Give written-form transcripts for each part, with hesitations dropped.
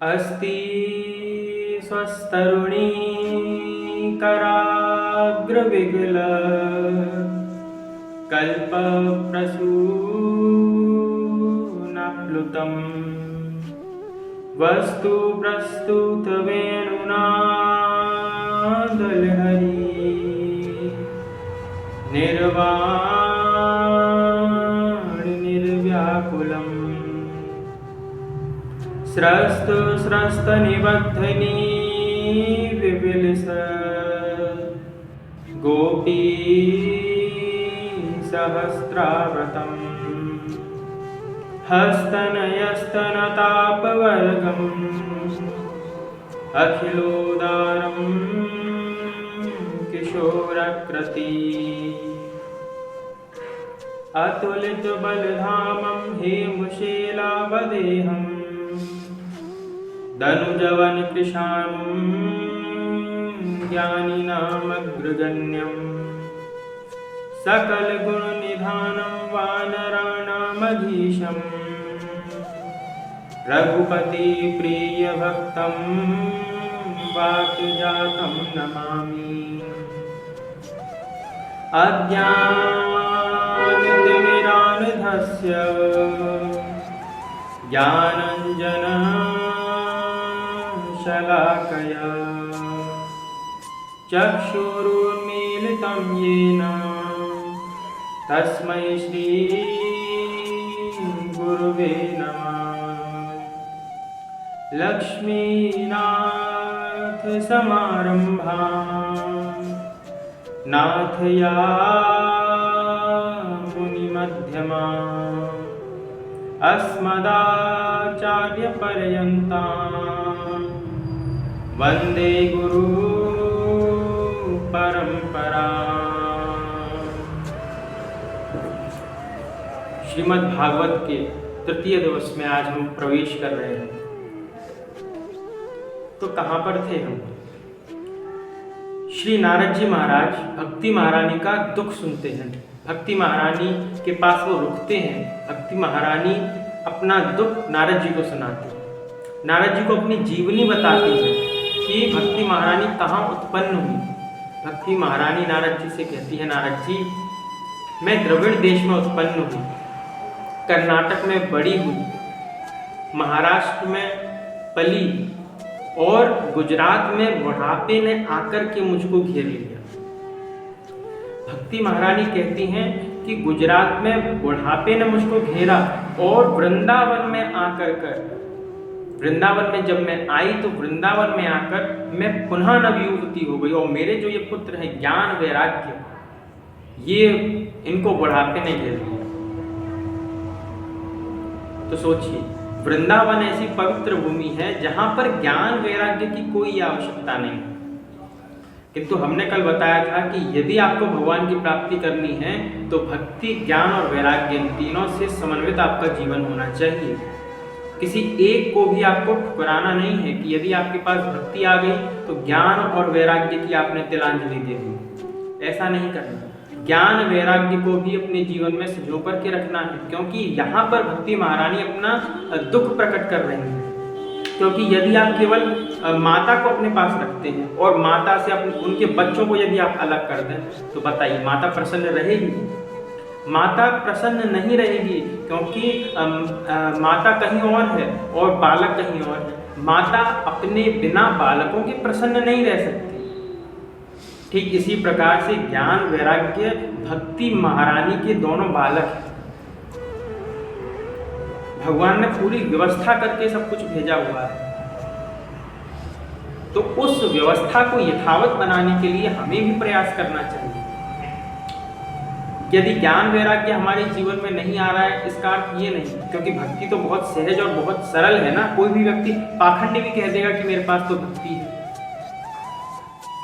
अस्ति स्वस्तरुणी कराग्रविगल कल्पप्रसूनाप्लुतम् वस्तु प्रस्तुतवेणुना दलहरी निर्वाण निर्व्याकुलम् स्रस्त स्रस्त निबद्धनी विविलस गोपी सहस्राव्रतम् हस्तनयस्तनतापवर्गम् अखिलोदारं किशोराकृति अतुलितबलधामं हेमशीलावदेहम् दनुजवनकृशानुं ज्ञानिनामग्रगण्यम् सकलगुणनिधानं वानराणामधीशम् रघुपतिप्रियभक्तं वातजातं नमामि। अज्ञानतिमिरान्धस्य ज्ञानाञ्जनशलाकया चक्षुरुन्मीलितं येन तस्मै श्रीगुरुवे नमः। लक्ष्मीनाथसमारम्भां नाथयामुनिमध्यमाम् अस्मदाचार्यपर्यन्तां वन्दे गुरुपरम्पराम्। श्रीमद् भागवत के तृतीय दिवस में आज हम प्रवेश कर रहे हैं। तो कहाँ पर थे हम? श्री नारद जी महाराज भक्ति महारानी का दुख सुनते हैं। भक्ति महारानी के पास वो रुकते हैं। भक्ति महारानी अपना दुख नारद जी को सुनाती है। नारद जी को अपनी जीवनी बताती है कि भक्ति महारानी कहाँ उत्पन्न हुई। भक्ति महारानी नारद जी से कहती है, नारद जी मैं द्रविड़ देश में उत्पन्न हुई, कर्नाटक में बड़ी हुई, महाराष्ट्र में पली और गुजरात में बुढ़ापे ने आकर के मुझको घेर लिया। भक्ति महारानी कहती हैं कि गुजरात में बुढ़ापे ने मुझको घेरा और वृंदावन में जब मैं आई तो वृंदावन में आकर मैं पुनः नवयुवती हो गई। और मेरे जो ये पुत्र हैं ज्ञान वैराग्य, ये इनको बुढ़ापे ने घेर लिया। तो सोचिए, वृंदावन ऐसी पवित्र भूमि है जहां पर ज्ञान वैराग्य की कोई आवश्यकता नहीं। किंतु हमने कल बताया था कि यदि आपको भगवान की प्राप्ति करनी है तो भक्ति, ज्ञान और वैराग्य इन तीनों से समन्वित आपका जीवन होना चाहिए। किसी एक को भी आपको ठुकराना नहीं है कि यदि आपके पास भक्ति आ गई तो ज्ञान और वैराग्य की आपने तिलांजलि दे दी। ऐसा नहीं करना। ज्ञान वैराग्य को भी अपने जीवन में संजो करके रखना है, क्योंकि यहाँ पर भक्ति महारानी अपना दुख प्रकट कर रही है। क्योंकि यदि आप केवल माता को अपने पास रखते हैं और माता से उनके बच्चों को यदि आप अलग कर दें तो बताइए माता प्रसन्न रहेगी? माता प्रसन्न नहीं रहेगी, क्योंकि माता कहीं और है और बालक कहीं और है। माता अपने बिना बालकों के प्रसन्न नहीं रह सकती। ठीक इसी प्रकार से ज्ञान वैराग्य भक्ति महारानी के दोनों बालक हैं। भगवान ने पूरी व्यवस्था करके सब कुछ भेजा हुआ है, तो उस व्यवस्था को यथावत बनाने के लिए हमें भी प्रयास करना चाहिए। यदि ज्ञान वैराग्य हमारे जीवन में नहीं आ रहा है, इसका अर्थ ये नहीं, क्योंकि भक्ति तो बहुत सहज और बहुत सरल है ना। कोई भी व्यक्ति पाखंडी भी कह देगा कि मेरे पास तो भक्ति है।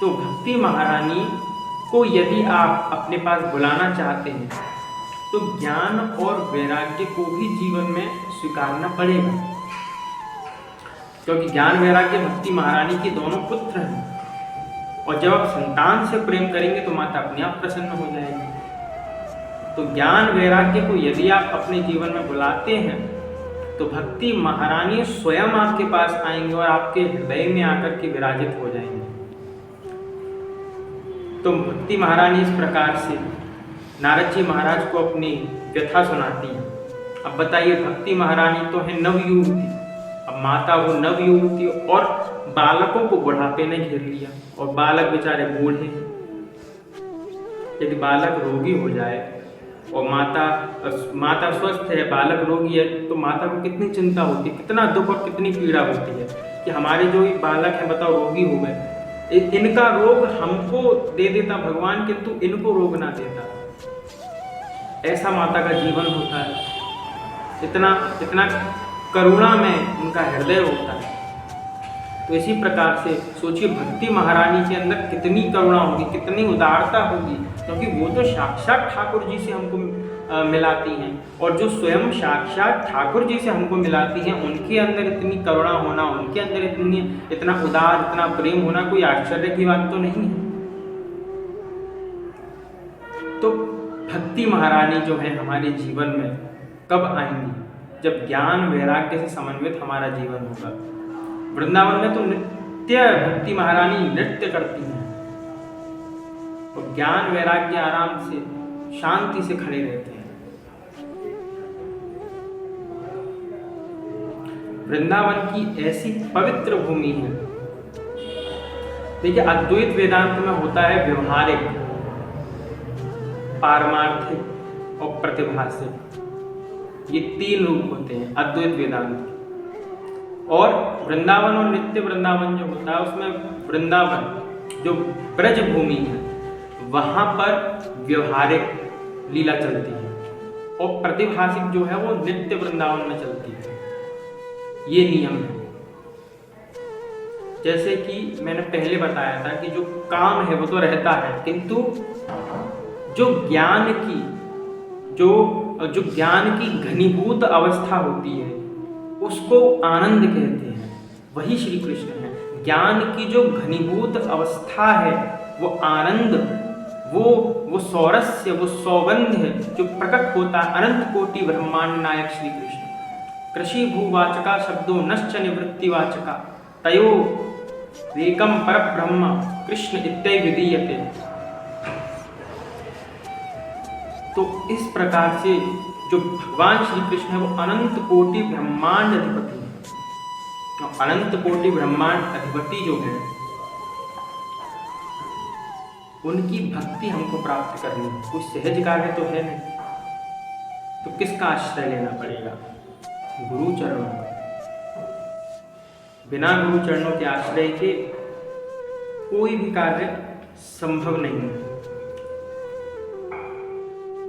तो भक्ति महारानी को यदि आप अपने पास बुलाना चाहते हैं तो ज्ञान और वैराग्य को भी जीवन में स्वीकारना पड़ेगा, क्योंकि ज्ञान वैराग्य भक्ति महारानी के दोनों पुत्र हैं। और जब आप संतान से प्रेम करेंगे तो माता अपने आप प्रसन्न हो जाएगी। तो ज्ञान वैराग्य को यदि आप अपने जीवन में बुलाते हैं तो भक्ति महारानी स्वयं आपके पास आएंगे और आपके हृदय में आकर के विराजित हो जाएंगे। तो भक्ति महारानी इस प्रकार से नारद जी महाराज को अपनी व्यथा सुनाती हैं। अब बताइए, भक्ति महारानी तो है नवयुवती, अब माता वो नवयुवती और बालकों को बुढ़ापे ने घेर लिया और बालक बेचारे बूढ़े। यदि बालक रोगी हो जाए और माता स्वस्थ है, बालक रोगी है, तो माता को कितनी चिंता होती है, कितना दुख और कितनी पीड़ा होती है कि हमारे जो बालक है बताओ रोगी हो गए, इनका रोग हमको दे देता भगवान, किंतु इनको रोग ना देता। ऐसा माता का जीवन होता है, इतना करुणा में उनका हृदय होता है। तो इसी प्रकार से सोचिए, भक्ति महारानी के अंदर कितनी करुणा होगी, कितनी उदारता होगी, क्योंकि वो तो साक्षात ठाकुर जी से हमको मिलाती हैं, और जो स्वयं साक्षात ठाकुर जी से हमको मिलाती हैं, उनके अंदर इतनी करुणा होना, उनके अंदर इतना उदार, इतना प्रेम होना कोई आश्चर्य की बात तो नहीं है। तो भक्ति महारानी जो है हमारे जीवन में कब आएंगी? जब ज्ञान वैराग्य से समन्वित हमारा जीवन होगा। वृंदावन में तो नित्य भक्ति महारानी नृत्य करती हैं और ज्ञान वैराग्य आराम से शांति से खड़े रहते हैं। वृंदावन की ऐसी पवित्र भूमि है। देखिए, अद्वैत वेदांत में होता है व्यवहारिक, पारमार्थिक और प्रतिभासिक, ये 3 रूप होते हैं अद्वैत वेदांत। और वृंदावन और नित्य वृंदावन जो होता है, उसमें वृंदावन जो ब्रज भूमि है वहां पर व्यवहारिक लीला चलती है और प्रतिभासिक जो है वो नित्य वृंदावन में चलती है। ये नियम है। जैसे कि मैंने पहले बताया था कि जो काम है वो तो रहता है, किंतु जो ज्ञान की घनीभूत अवस्था होती है उसको आनंद कहते हैं। वही श्री कृष्ण है। ज्ञान की जो घनीभूत अवस्था है वो आनंद, वो सौरस्य, वो सौगंध है जो प्रकट होता है अनंत कोटि ब्रह्मांड नायक श्री कृष्ण। कृषि भूवाचका शब्दों नश्च निवृत्तिवाचका तयो एकम परब्रह्म कृष्ण इत्यै विधीयते। तो इस प्रकार से जो भगवान श्री कृष्ण है वो अनंत कोटि ब्रह्मांड अधिपति है। अनंत कोटि ब्रह्मांड अधिपति जो है उनकी भक्ति हमको प्राप्त करनी है। कोई सहज कार्य तो है नहीं, तो किसका आश्रय लेना पड़ेगा? गुरु चरणों का। बिना गुरु चरणों के आश्रय के कोई भी कार्य संभव नहीं है।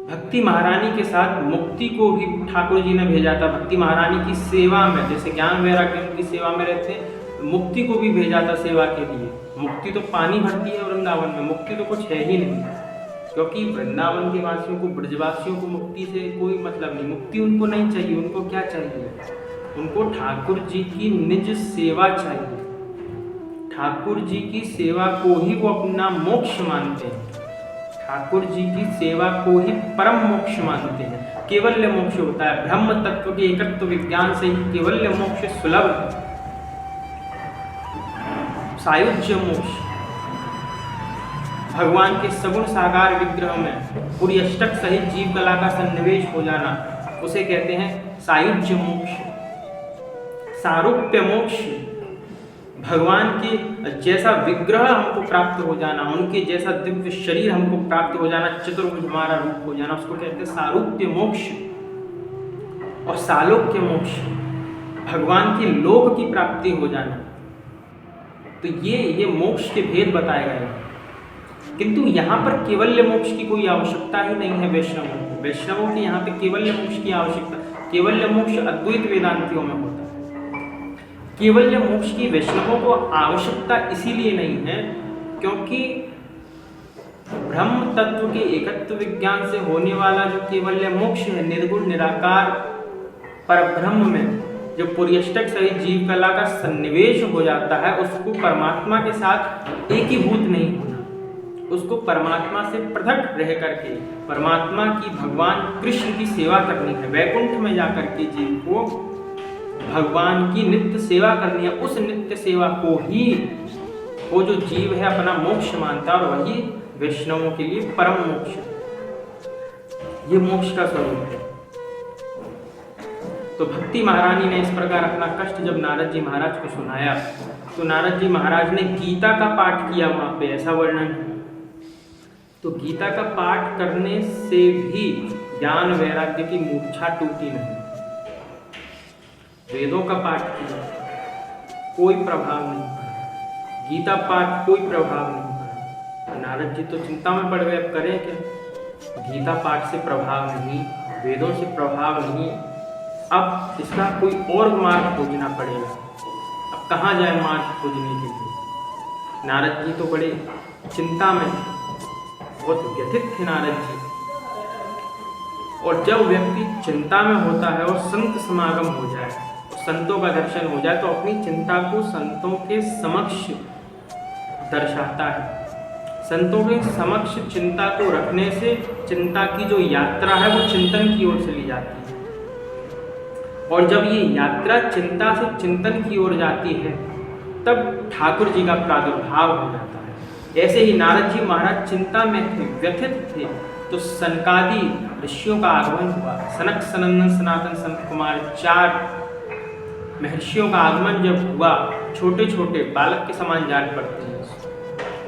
भक्ति महारानी के साथ मुक्ति को भी ठाकुर जी ने भेजा था। भक्ति महारानी की सेवा में, जैसे ज्ञान वैराग्य उनकी सेवा में रहते हैं, मुक्ति को भी भेजा था सेवा के लिए। मुक्ति तो पानी भरती है वृंदावन में, मुक्ति तो कुछ है ही नहीं, क्योंकि वृंदावन के वासियों को, ब्रजवासियों को मुक्ति से कोई मतलब नहीं। मुक्ति उनको नहीं चाहिए। उनको क्या चाहिए? उनको ठाकुर जी की निज सेवा चाहिए। ठाकुर जी की सेवा को ही वो अपना मोक्ष मानते हैं। ठाकुर जी की सेवा को ही परम मोक्ष मानते हैं। केवल्य मोक्ष होता है। ब्रह्म तत्व के एकत्व विज्ञान से ही केवल्य मोक्ष सुलभ है। सायुज्य मोक्ष, भगवान के सगुण साकार विग्रह में पूरी अष्टक सहित जीव कला का सन्निवेश हो जाना, उसे कहते हैं सायुज्य मोक्ष। सारूप्य मोक्ष, भगवान के जैसा विग्रह हमको प्राप्त हो जाना, उनके जैसा दिव्य शरीर हमको प्राप्त हो जाना, चतुर्भुज हमारा रूप हो जाना, उसको कहते हैं सारूप्य मोक्ष। और सालोक्य मोक्ष, भगवान के लोक की प्राप्ति हो जाना। तो ये मोक्ष के भेद बताए गए हैं। किंतु यहाँ पर केवल्य मोक्ष की कोई आवश्यकता ही नहीं है वैष्णवों को। वैष्णवों की यहाँ पे केवल्य मोक्ष की आवश्यकता, केवल्य मोक्ष अद्वैत वेदांतियों में होता है। केवल्य मोक्ष की वैष्णवों को आवश्यकता इसीलिए नहीं है क्योंकि ब्रह्म तत्व के एकत्व विज्ञान से होने वाला जो केवल्य मोक्ष है, निर्गुण निराकार परब्रह्म में जो पुर्यष्टक सहित जीव कला का सन्निवेश हो जाता है, उसको परमात्मा के साथ एकीभूत नहीं होना, उसको परमात्मा से पृथक रह करके परमात्मा की, भगवान कृष्ण की सेवा करनी है। वैकुंठ में जाकर के जीव को भगवान की नित्य सेवा करनी है। उस नित्य सेवा को ही वो जो जीव है अपना मोक्ष मानता है, और वही वैष्णवों के लिए परम मोक्ष है। ये मोक्ष का स्वरूप है। तो भक्ति महारानी ने इस प्रकार अपना कष्ट जब नारद जी महाराज को सुनाया, तो नारद जी महाराज ने गीता का पाठ किया वहां पे, ऐसा वर्णन है। तो गीता का पाठ करने से भी ज्ञान वैराग्य की मूर्छा टूटी नहीं। वेदों का पाठ किया, कोई प्रभाव नहीं पड़ा। गीता पाठ कोई प्रभाव नहीं पड़ा। नारद जी तो चिंता में पड़ गए, अब करें क्या। गीता पाठ से प्रभाव नहीं, वेदों से प्रभाव नहीं, अब इसका कोई और मार्ग खोजना पड़ेगा। अब कहाँ जाए मार्ग खोजने के लिए। नारद जी तो बड़े चिंता में, बहुत व्यथित थे नारद जी। और जब व्यक्ति चिंता में होता है और संत समागम हो जाए, संतों का दर्शन हो जाए, तो अपनी चिंता को संतों के समक्ष दर्शाता है। संतों के समक्ष चिंता को रखने से चिंता की जो यात्रा है वो चिंतन की ओर चली जाती है। और जब ये यात्रा चिंता से चिंतन की ओर जाती है, तब ठाकुर जी का प्रादुर्भाव हो जाता है। ऐसे ही नारद जी महाराज चिंता में थे, व्यथित थे, तो सनकादि ऋषियों का आगमन हुआ। सनक, सनंदन, सनातन, सनत कुमार, 4 महर्षियों का आगमन जब हुआ, छोटे छोटे बालक के समान जान पड़ते हैं,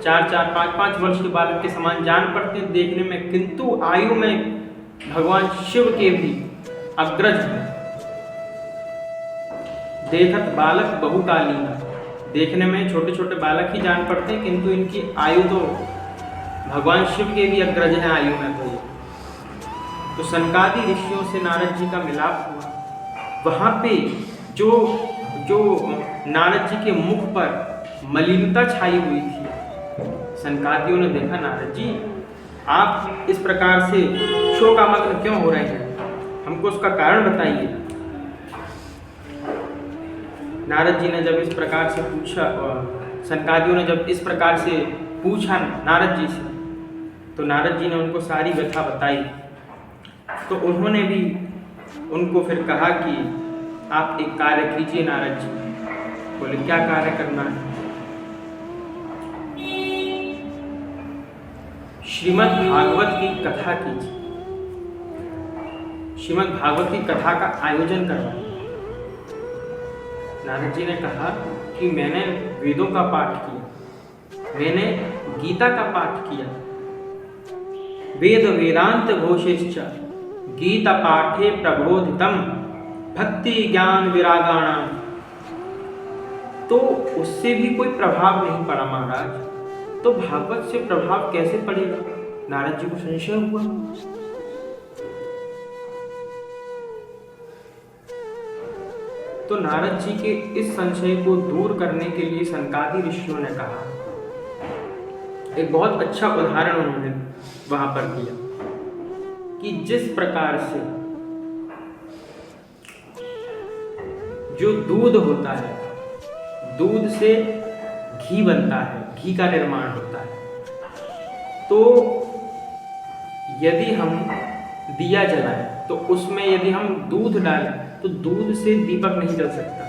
4-4, 5-5 वर्ष के बालक के समान जान पड़ते हैं देखने में, किंतु आयु में भगवान शिव के भी अग्रज हैं। देखत बालक बहुकालीन, देखने में छोटे छोटे बालक ही जान पड़ते हैं, किंतु इनकी आयु तो भगवान शिव के भी अग्रज हैं आयु में। तो सनकादि ऋषियों से नारद जी का मिलाप हुआ। वहाँ पे जो नारद जी के मुख पर मलिनता छाई हुई थी, सनकादियों ने देखा, नारद जी आप इस प्रकार से शोकामग्न क्यों हो रहे हैं, हमको उसका कारण बताइए। नारद जी ने जब इस प्रकार से पूछा, सनकादियों ने जब इस प्रकार से पूछा नारद जी से, तो नारद जी ने उनको सारी व्यथा बताई। तो उन्होंने भी उनको फिर कहा कि आप एक कार्य कीजिए नारद जी। बोले क्या कार्य करना है। श्रीमद् भागवत की कथा कीजिए, श्रीमद् भागवत की कथा का आयोजन करवाइए। नारद जी ने कहा कि मैंने वेदों का पाठ किया, मैंने गीता का पाठ किया, वेद वेदांत घोषेश्च गीता पाठे प्रबोधितम भक्ति ज्ञान विरागाणाम। तो उससे भी कोई प्रभाव नहीं पड़ा महाराज, तो भागवत से प्रभाव कैसे पड़ेगा। नारद जी को संशय हुआ। तो नारद जी के इस संशय को दूर करने के लिए सनकादि ऋषियों ने कहा, एक बहुत अच्छा उदाहरण उन्होंने वहां पर दिया कि जिस प्रकार से जो दूध होता है, दूध से घी बनता है, घी का निर्माण होता है। तो यदि हम दिया जलाएं तो उसमें यदि हम दूध डालें तो दूध से दीपक नहीं जल सकता,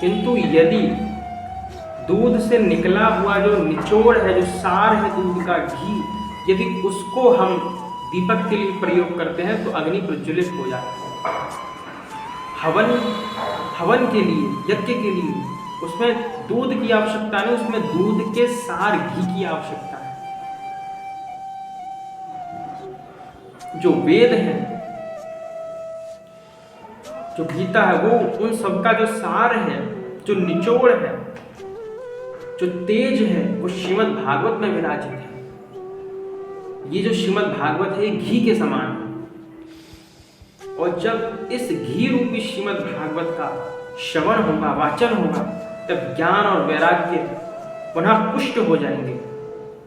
किंतु यदि दूध से निकला हुआ जो निचोड़ है, जो सार है दूध का, घी, यदि उसको हम दीपक के लिए प्रयोग करते हैं तो अग्नि प्रज्वलित हो जाती है। हवन के लिए, यज्ञ के लिए उसमें दूध की आवश्यकता नहीं, उसमें दूध के सार घी की आवश्यकता है। जो वेद है, जो गीता है, वो उन सबका जो सार है, जो निचोड़ है, जो तेज है, वो श्रीमद् भागवत में विराजित है। ये जो श्रीमद् भागवत है, घी के समान है। और जब इस घी रूपी श्रीमद् भागवत का श्रवण होगा, वाचन होगा, तब ज्ञान और वैराग्य पुनः पुष्ट हो जाएंगे।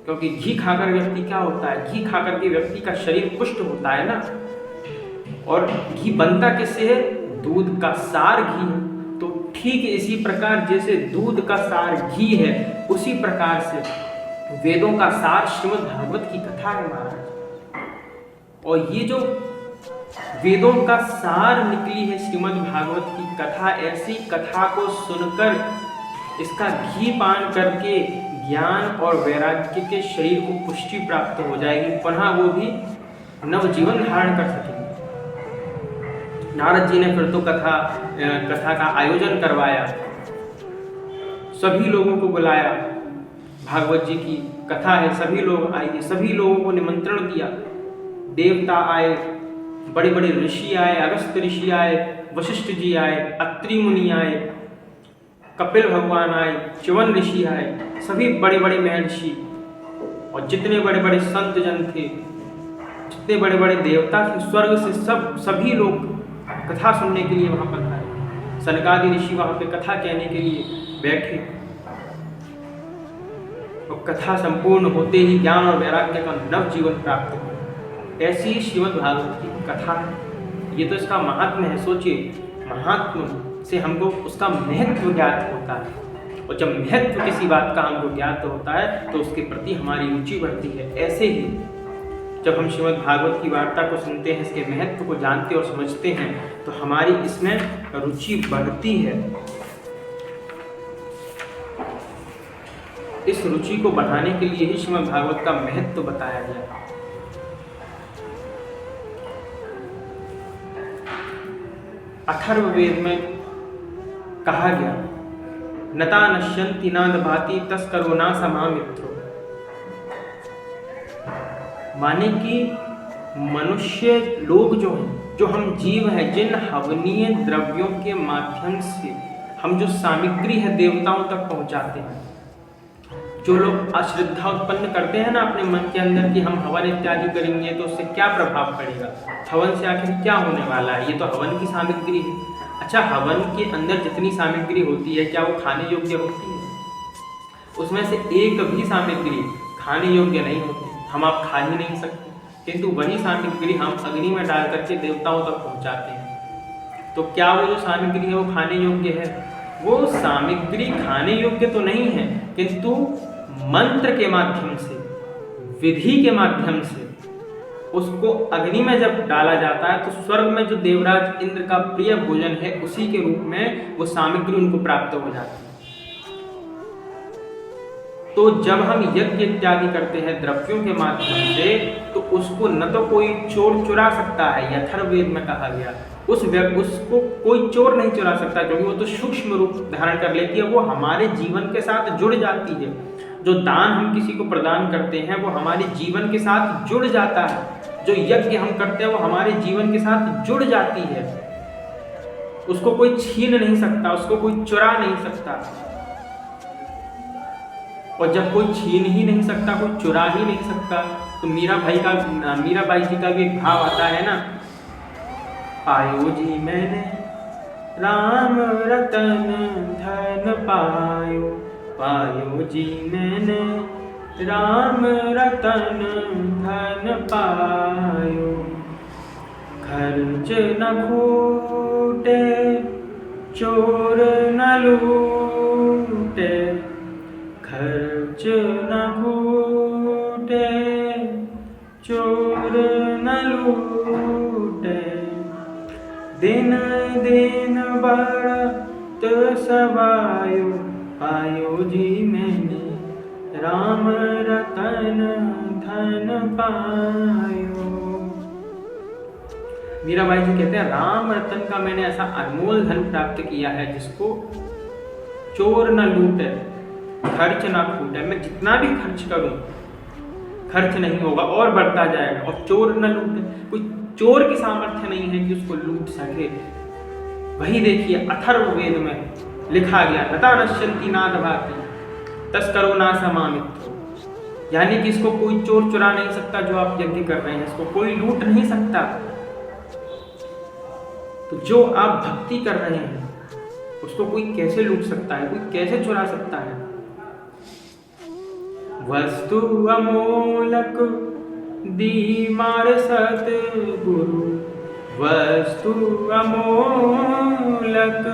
क्योंकि घी खाकर व्यक्ति क्या होता है, घी खाकर के व्यक्ति का शरीर पुष्ट होता है ना। और घी बनता किससे है, दूध का सार घी है। तो ठीक इसी प्रकार जैसे दूध का सार घी है, उसी प्रकार से वेदों का सार श्रीमद् भागवत की कथा है महाराज। और ये जो वेदों का सार निकली है श्रीमद् भागवत की कथा। ऐसी कथा को सुनकर, इसका घी पान करके ज्ञान और वैराग्य के शरीर को पुष्टि प्राप्त हो जाएगी, पुनः वो भी नवजीवन धारण कर सकेंगे। नारद जी ने फिर तो कथा का आयोजन करवाया, सभी लोगों को बुलाया, भागवत जी की कथा है, सभी लोग आइए, सभी लोगों को निमंत्रण दिया। देवता आए, बड़े बड़े ऋषि आए, अगस्त्य ऋषि आए, वशिष्ठ जी आए, अत्रि मुनि आए, कपिल भगवान आए, च्यवन ऋषि आए, सभी बड़े बड़े महर्षि और जितने बड़े बड़े संत जन थे, जितने बड़े बड़े देवता थे, स्वर्ग से सभी लोग कथा सुनने के लिए वहां पर आए। सनकादि ऋषि वहां पे कथा कहने के लिए बैठे और कथा संपूर्ण होते ही ज्ञान और वैराग्य का नव जीवन प्राप्त हो। ऐसी श्रीमद् भागवत की कथा है। ये तो इसका महात्म्य है। सोचिए, महात्म्य से हमको उसका महत्व ज्ञात होता है, और जब महत्व किसी बात का हमको ज्ञात होता है तो उसके प्रति हमारी रुचि बढ़ती है। ऐसे ही जब हम श्रीमद् भागवत की वार्ता को सुनते हैं, इसके महत्व को जानते और समझते हैं, तो हमारी इसमें रुचि बढ़ती है। इस रुचि को बढ़ाने के लिए ही श्रीमद् भागवत का महत्व बताया गया। अथर्ववेद में कहा गया, नता नश्यन्ति न दभाति तस्करो न समामित्रो, माने कि मनुष्य लोग जो हैं, जो हम जीव हैं, जिन हवनीय द्रव्यों के माध्यम से हम जो सामग्री है देवताओं तक पहुंचाते हैं, जो लोग अश्रद्धा उत्पन्न करते हैं ना अपने मन के अंदर कि हम हवन इत्यादि करेंगे तो उससे क्या प्रभाव पड़ेगा, हवन से आखिर क्या होने वाला है, ये तो हवन की सामग्री है। अच्छा, हवन के अंदर जितनी सामग्री होती है क्या वो खाने योग्य होती है? उसमें से एक भी सामग्री खाने योग्य नहीं होती, हम आप खा ही नहीं सकते, किंतु वही सामग्री हम अग्नि में डाल करके देवताओं तक पहुंचाते हैं। तो क्या वो जो सामग्री है वो खाने योग्य है? वो सामग्री खाने योग्य तो नहीं है, किंतु मंत्र के माध्यम से, विधि के माध्यम से उसको अग्नि में जब डाला जाता है तो स्वर्ग में जो देवराज इंद्र का प्रिय भोजन है उसी के रूप में वो सामग्री उनको प्राप्त हो जाती है। तो जब हम यज्ञ इत्यादि करते हैं द्रव्यों के माध्यम से, तो उसको न तो कोई चोर चुरा सकता है, अथर्ववेद में कहा गया, उसको कोई चोर नहीं चुरा सकता, क्योंकि वो तो सूक्ष्म रूप धारण कर लेती है, वो हमारे जीवन के साथ जुड़ जाती है। जो दान हम किसी को प्रदान करते हैं वो हमारे जीवन के साथ जुड़ जाता है, जो यज्ञ हम करते हैं वो हमारे जीवन के साथ जुड़ जाती है, उसको कोई छीन नहीं सकता, उसको कोई चुरा नहीं सकता। और जब कोई छीन ही नहीं सकता, कोई चुरा ही नहीं सकता, तो मीराबाई जी का भी एक भाव आता है ना, पायो जी मैंने राम रतन धन पायो, पायो जी मैंने राम रतन धन पायो, खर्च न खूटे चोर न लूटे, खर्च न खूटे चोर न लूटे, दिन दिन बढ़त सवायो, पायो जी मैंने राम रतन धन पायो। मीराबाई जी कहते हैं, राम रतन का मैंने ऐसा अनमोल धन प्राप्त किया है जिसको चोर न लूटे, खर्च ना फूटे। मैं जितना भी खर्च करूं खर्च नहीं होगा और बढ़ता जाएगा, और चोर न लूटे, कोई चोर की सामर्थ्य नहीं है कि उसको लूट सके। वही देखिए अथर्ववेद में लिखा गया, नता नश्यन्ति न दभाति तस्करो न समामित्रो, यानी कि इसको कोई चोर चुरा नहीं सकता, जो आप यज्ञ कर रहे हैं इसको कोई लूट नहीं सकता। तो जो आप भक्ति कर रहे हैं उसको कोई कैसे लूट सकता है, कोई कैसे चुरा सकता है? वस्तु अमोलक दीमार सतगुरु, वस्तु अमोलक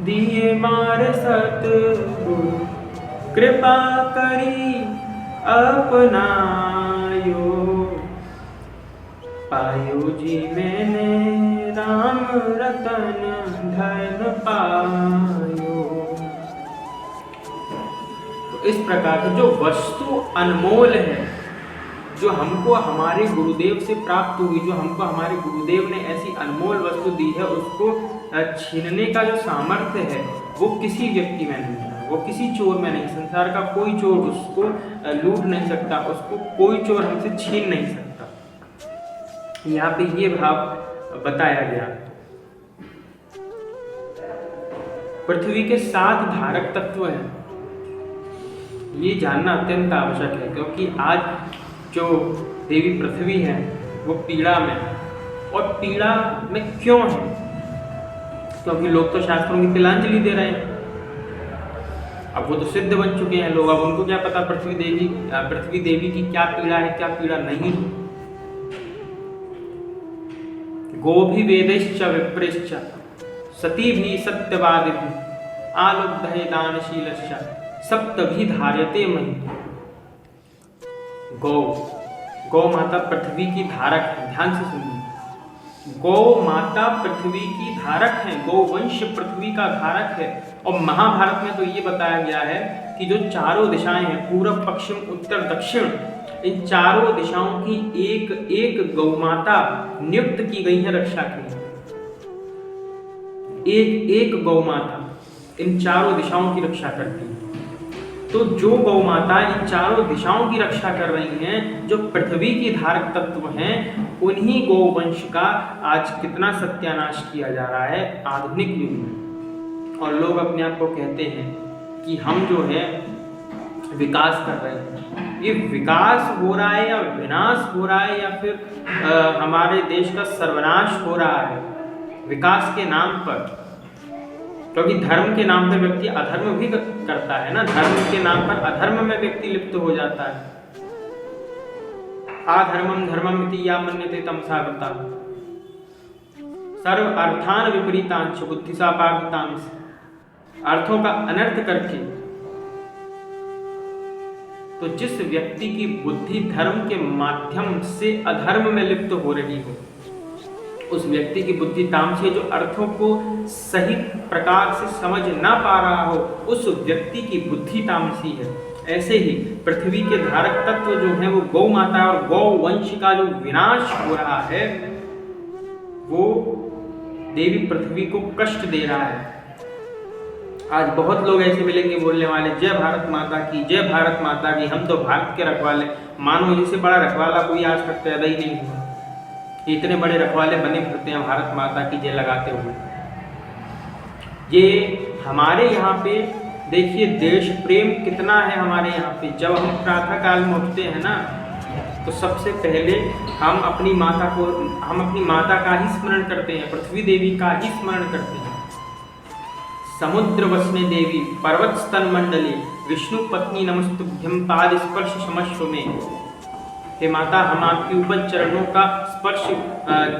दिए मार सतगुरु, कृपा करी अपनायो। पायो जी मैंने राम रतन धन पायो। तो इस प्रकार की जो वस्तु अनमोल है, जो हमको हमारे गुरुदेव से प्राप्त हुई, जो हमको हमारे गुरुदेव ने ऐसी अनमोल वस्तु दी है, उसको छीनने का जो सामर्थ्य है वो किसी व्यक्ति में नहीं है, वो किसी चोर में नहीं। संसार का कोई चोर उसको लूट नहीं सकता, उसको कोई चोर हमसे छीन नहीं सकता। यहाँ पे ये भाव बताया गया। पृथ्वी के 7 धारक तत्व हैं, ये जानना अत्यंत आवश्यक है, क्योंकि आज जो देवी पृथ्वी है वो पीड़ा में, और पीड़ा में क्यों है? क्योंकि लोग तो शास्त्रों की तिलांजलि दे रहे हैं। अब वो तो सिद्ध बन चुके हैं लोग, अब उनको क्या पता पृथ्वी देवी की क्या पीड़ा है, क्या पीड़ा नहीं। गोभी वेदैश्च विप्रेश्च सती भी सत्यवादी आलुब्धे दानशीलश्च सप्तभी धार्यते महि। गौ माता पृथ्वी की धारक है, ध्यान से सुनिए। गौ माता पृथ्वी की धारक है, गौ वंश पृथ्वी का धारक है। और महाभारत में तो ये बताया गया है कि जो चारों दिशाएं हैं, पूर्व पश्चिम उत्तर दक्षिण, इन चारों दिशाओं की एक एक गौ माता नियुक्त की गई है रक्षा के लिए। एक एक गौ माता इन चारों दिशाओं की रक्षा करती है। तो जो गौ माता इन चारों दिशाओं की रक्षा कर रही हैं, जो पृथ्वी की धारक तत्व हैं, उन्हीं गौ वंश का आज कितना सत्यानाश किया जा रहा है आधुनिक युग में। और लोग अपने आप को कहते हैं कि हम जो है विकास कर रहे हैं। ये विकास हो रहा है या विनाश हो रहा है, या फिर हमारे देश का सर्वनाश हो रहा है विकास के नाम पर? क्योंकि धर्म के नाम पर व्यक्ति अधर्म भी करता है ना, धर्म के नाम पर अधर्म में व्यक्ति लिप्त हो जाता है। आधर्मम धर्ममिति या मन्यते तमसा वृता सर्व अर्थान विपरीतांश बुद्धिसा पापितांश। अर्थों का अनर्थ करके, तो जिस व्यक्ति की बुद्धि धर्म के माध्यम से अधर्म में लिप्त हो रही हो, उस व्यक्ति की बुद्धि तामसी, जो अर्थों को सही प्रकार से समझ ना पा रहा हो, उस व्यक्ति की बुद्धि तामसी है। ऐसे ही पृथ्वी के धारक तत्व जो है वो गौ माता और गौ वंश का जो विनाश हो रहा है, वो देवी पृथ्वी को कष्ट दे रहा है। आज बहुत लोग ऐसे मिलेंगे बोलने वाले, जय भारत माता की, जय भारत माता की, हम तो भारत के रखवाले। मानो इनसे बड़ा रखवाला कोई आज तक पैदा ही नहीं हुआ। इतने बड़े रखवाले बने फिरते हैं भारत माता की जय लगाते हुए। ये हमारे यहाँ पे देखिए देश प्रेम कितना है हमारे यहाँ पे। जब हम प्रातः काल में उठते हैं ना, तो सबसे पहले हम अपनी माता का ही स्मरण करते हैं, पृथ्वी देवी का ही स्मरण करते हैं। समुद्र वसने देवी पर्वत स्तन मंडली विष्णु पत्नी नमस्तुभ्यं पाद स्पर्श क्षमस्व में। हे माता, हम आपके ऊपर चरणों का स्पर्श,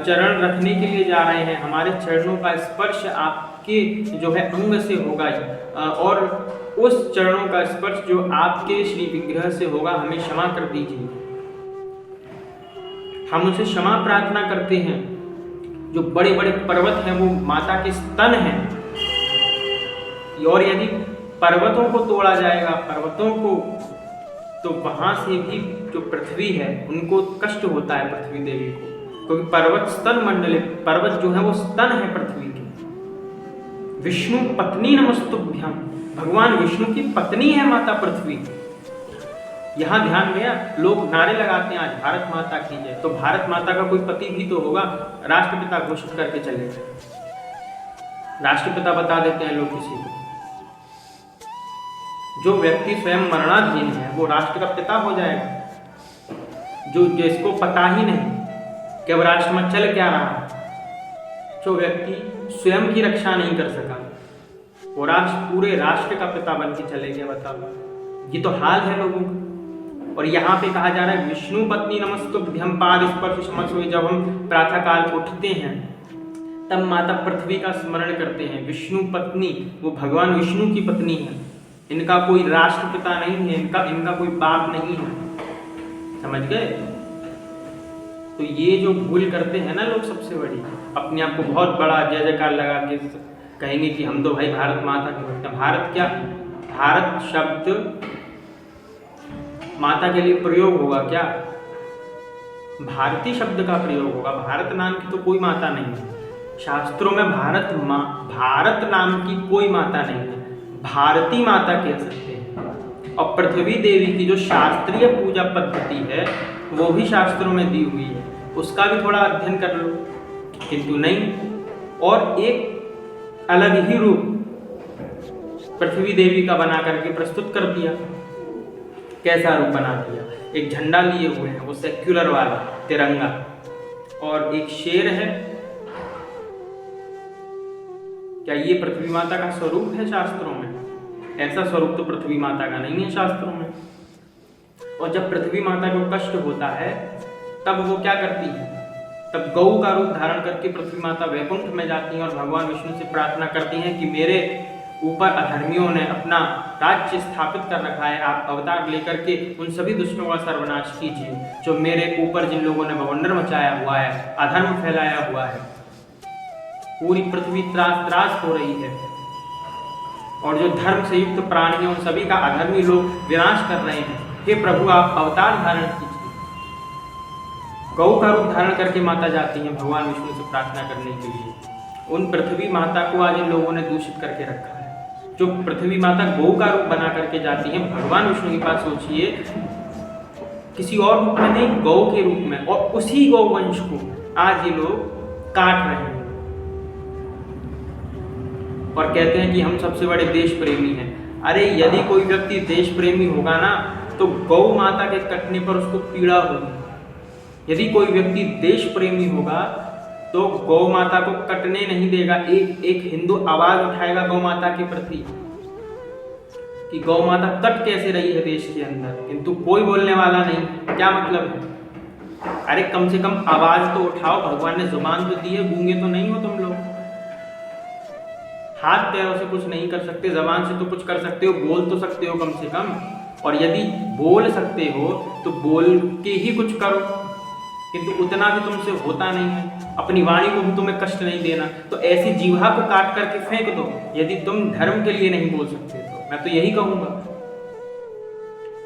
चरण रखने के लिए जा रहे हैं। हमारे चरणों का स्पर्श आपके जो है अंग से होगा, और उस चरणों का स्पर्श जो आपके श्री विग्रह से होगा, हमें क्षमा कर दीजिए। हम उनसे क्षमा प्रार्थना करते हैं। जो बड़े बड़े पर्वत हैं वो माता के स्तन हैं, और यदि पर्वतों को तोड़ा जाएगा, पर्वतों को, तो वहां से भी जो पृथ्वी है उनको कष्ट होता है पृथ्वी देवी को, क्योंकि पर्वत स्तन मंडल, पर्वत जो है वो स्तन है पृथ्वी के। विष्णु पत्नी नमस्तुभ्यं, भगवान विष्णु की पत्नी है माता पृथ्वी। यहाँ ध्यान गया, लोग नारे लगाते हैं आज भारत माता की जय, तो भारत माता का कोई पति भी तो होगा। राष्ट्रपिता घोषित करके चले गए, राष्ट्रपिता बता देते हैं लोग किसी को। जो व्यक्ति स्वयं मरणाधीन है वो राष्ट्र का पिता हो जाएगा। जो जिसको पता ही नहीं कि अब राष्ट्र में चल क्या रहा है, जो व्यक्ति स्वयं की रक्षा नहीं कर सका, वो पूरे राष्ट्र का पिता बन के चले गए। बताओ, ये तो हाल है लोगों का। और यहाँ पे कहा जा रहा है विष्णु पत्नी नमस्तुभ्यं पाद स्पर्श क्षमस्व। जब हम प्रातः काल उठते हैं तब माता पृथ्वी का स्मरण करते हैं। विष्णु पत्नी, वो भगवान विष्णु की पत्नी है, इनका कोई राष्ट्रपिता नहीं है, इनका कोई बाप नहीं है। समझ गए? तो ये जो भूल करते हैं ना लोग सबसे बड़ी, अपने आप को बहुत बड़ा जय जयकार लगा के कहेंगे कि हम तो भाई भारत माता के भक्त हैं। भारत क्या, भारत शब्द माता के लिए प्रयोग होगा क्या? भारतीय शब्द का प्रयोग होगा। भारत नाम की तो कोई माता नहीं है शास्त्रों में। भारत नाम की कोई माता नहीं है, भारती माता कह सकते हैं। और पृथ्वी देवी की जो शास्त्रीय पूजा पद्धति है वो भी शास्त्रों में दी हुई है, उसका भी थोड़ा अध्ययन कर लो। किंतु नहीं, और एक अलग ही रूप पृथ्वी देवी का बना करके प्रस्तुत कर दिया। कैसा रूप बना दिया? एक झंडा लिए हुए हैं, वो सेक्युलर वाला तिरंगा, और एक शेर है। क्या ये पृथ्वी माता का स्वरूप है शास्त्रों में? ऐसा स्वरूप तो पृथ्वी माता का नहीं है शास्त्रों में। और जब पृथ्वी माता को कष्ट होता है तब वो क्या करती है? तब गौ का रूप धारण करके पृथ्वी माता वैकुंठ में जाती हैं और भगवान विष्णु से प्रार्थना करती हैं कि मेरे ऊपर अधर्मियों ने अपना राज्य स्थापित कर रखा है, आप अवतार लेकर के उन सभी दुष्टों का सर्वनाश कीजिए जो मेरे ऊपर जिन लोगों ने बवंडर मचाया हुआ है, अधर्म फैलाया हुआ है। पूरी पृथ्वी त्रास त्रास हो रही है और जो धर्म से युक्त प्राणी उन सभी का अधर्मी लोग विनाश कर रहे हैं। हे प्रभु, आप अवतार धारण कीजिए। गौ का रूप धारण करके माता जाती हैं भगवान विष्णु से प्रार्थना करने के लिए। उन पृथ्वी माता को आज इन लोगों ने दूषित करके रखा है। जो पृथ्वी माता गौ का रूप बना करके जाती है भगवान विष्णु के पास, सोचिए, किसी और रूप में नहीं, गौ के रूप में, और उसी गौ वंश को आज ये लोग काट रहे हैं और कहते हैं कि हम सबसे बड़े देश प्रेमी हैं। अरे यदि कोई व्यक्ति देश प्रेमी होगा ना तो गौ माता के कटने पर उसको पीड़ा होगी। यदि कोई व्यक्ति देश प्रेमी होगा तो गौ माता को कटने नहीं देगा। एक हिंदू आवाज उठाएगा गौ माता के प्रति कि गौ माता कट कैसे रही है देश के अंदर, किंतु कोई बोलने वाला नहीं। क्या मतलब है? अरे कम से कम आवाज तो उठाओ, भगवान ने जुबान तो दी है, गूंगे तो नहीं हो तुम लोग। हाथ पैरों से कुछ नहीं कर सकते, जबान से तो कुछ कर सकते हो, बोल तो सकते हो कम से कम। और यदि बोल सकते हो तो बोल के ही कुछ करो, किंतु उतना भी तुमसे होता नहीं है। अपनी वाणी को भी तुम्हें कष्ट नहीं देना, तो ऐसी जीवा को काट करके फेंक दो यदि तुम धर्म के लिए नहीं बोल सकते तो। मैं तो यही कहूंगा।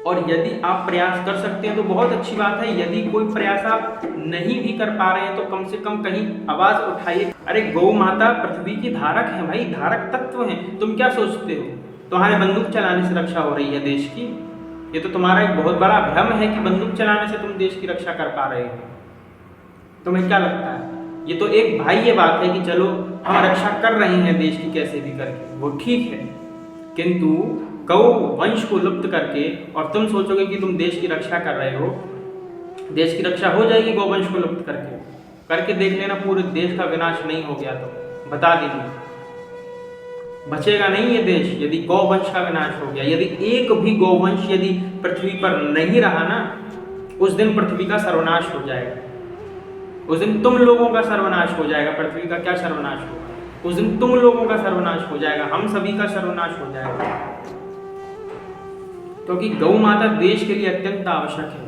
और यदि आप प्रयास कर सकते हैं तो बहुत अच्छी बात है। यदि कोई प्रयास आप नहीं भी कर पा रहे हैं तो कम से कम कहीं आवाज उठाइए। अरे गौ माता पृथ्वी की धारक है भाई, धारक तत्व है। तुम क्या सोचते हो तुम्हारे बंदूक चलाने से रक्षा हो रही है देश की? ये तो तुम्हारा एक बहुत बड़ा भ्रम है कि बंदूक चलाने से तुम देश की रक्षा कर पा रहे हो। तुम्हें क्या लगता है? ये तो एक बाह्य बात है कि चलो हम रक्षा कर रहे हैं देश की कैसे भी करके, वो ठीक है। किंतु गौ वंश को लुप्त करके और तुम सोचोगे कि तुम देश की रक्षा कर रहे हो, देश की रक्षा हो जाएगी गौ वंश को लुप्त करके देख लेना, पूरे देश का विनाश नहीं हो गया तो बता देंगे, बचेगा नहीं ये देश यदि गौ वंश का विनाश हो गया। यदि एक भी गौवंश यदि पृथ्वी पर नहीं रहा ना, उस दिन पृथ्वी का सर्वनाश हो जाएगा। उस दिन तुम लोगों का सर्वनाश हो जाएगा। पृथ्वी का क्या सर्वनाश होगा? उस दिन तुम लोगों का सर्वनाश हो जाएगा, हम सभी का सर्वनाश हो जाएगा। क्योंकि गौ माता देश के लिए अत्यंत आवश्यक है।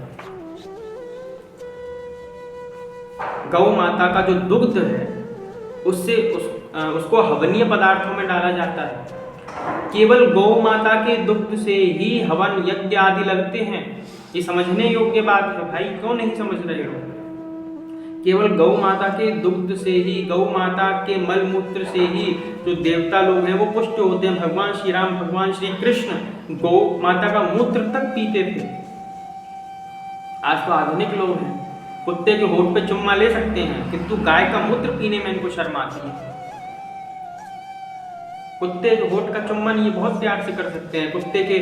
गौ माता का जो दुग्ध है उससे उसको हवनीय पदार्थों में डाला जाता है। केवल गौ माता के दुग्ध से ही हवन यज्ञ आदि लगते हैं। ये समझने योग्य बात है भाई, क्यों नहीं समझ रहे हो? केवल गौ माता के दुग्ध से ही, गौ माता के मल मूत्र से ही जो देवता लोग हैं वो पुष्ट होते हैं। भगवान श्री राम, भगवान श्री कृष्ण गौ माता का मूत्र तक पीते थे। आज तो आधुनिक लोग हैं, कुत्ते के होठ पे चुम्मा ले सकते हैं, किंतु गाय का मूत्र पीने में इनको शर्म आती है। कुत्ते के होठ का चुम्बन ये बहुत प्यार से कर सकते हैं, कुत्ते के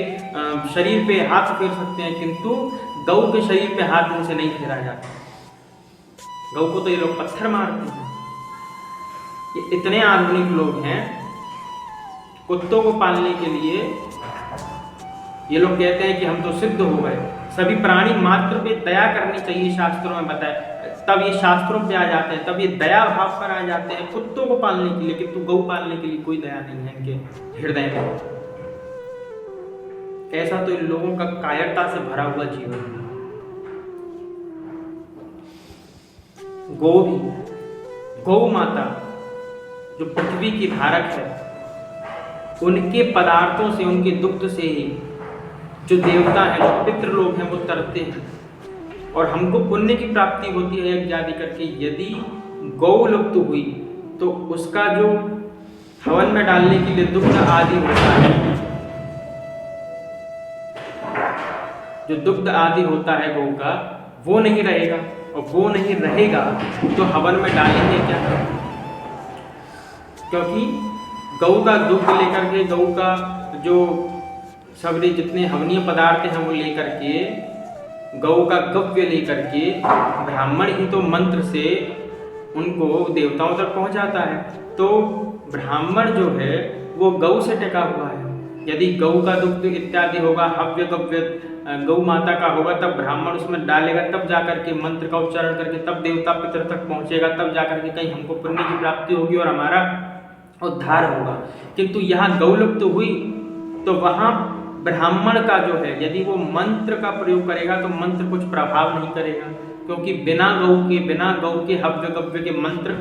शरीर पे हाथ फेर सकते हैं, किंतु गौ के शरीर पे हाथ इनसे नहीं फेरा जाता। गौ को तो ये लोग पत्थर मारते हैं। ये इतने आधुनिक लोग हैं, कुत्तों को पालने के लिए ये लोग कहते हैं कि हम तो सिद्ध हो गए। सभी प्राणी मात्र पे दया करनी चाहिए, शास्त्रों में बताया। तब ये शास्त्रों पे आ जाते हैं, तब ये दया भाव पर आ जाते हैं कुत्तों को पालने के लिए, किंतु गौ पालने के लिए कोई दया नहीं है इनके हृदय में। ऐसा तो इन लोगों का कायरता से भरा हुआ जीवन है। गौ भी, गौ माता जो पृथ्वी की धारक है, उनके पदार्थों से, उनके दुग्ध से ही जो देवता हैं, जो पितृ लोग हैं, वो तरते हैं और हमको पुण्य की प्राप्ति होती है यज्ञ आदि करके। यदि गौ लुप्त हुई तो उसका जो हवन में डालने के लिए दुग्ध आदि होता है, जो दुग्ध आदि होता है गौ का, वो नहीं रहेगा, और वो नहीं रहेगा तो हवन में डालेंगे क्या? क्योंकि गौ का दुग्ध लेकर के, गौ का जो सभी जितने हवनीय पदार्थ हैं वो लेकर के, गौ का गव्य लेकर के ब्राह्मण ही तो मंत्र से उनको देवताओं तक पहुंचाता है। तो ब्राह्मण जो है वो गौ से टिका हुआ है। यदि गौ का दुग्ध इत्यादि होगा, हव्य गव्य गौ माता का होगा, तब ब्राह्मण उसमें डालेगा, तब जाकर के मंत्र का उच्चारण करके तब देवता पितर तक पहुंचेगा, तब जाकर के कहीं हमको पुण्य की प्राप्ति होगी और हमारा उद्धार होगा। किंतु यहाँ गौ लुप्त हुई तो वहाँ ब्राह्मण का जो है, यदि वो मंत्र का प्रयोग करेगा तो मंत्र कुछ प्रभाव नहीं करेगा, क्योंकि बिना गौ के हव्य गव्य के मंत्र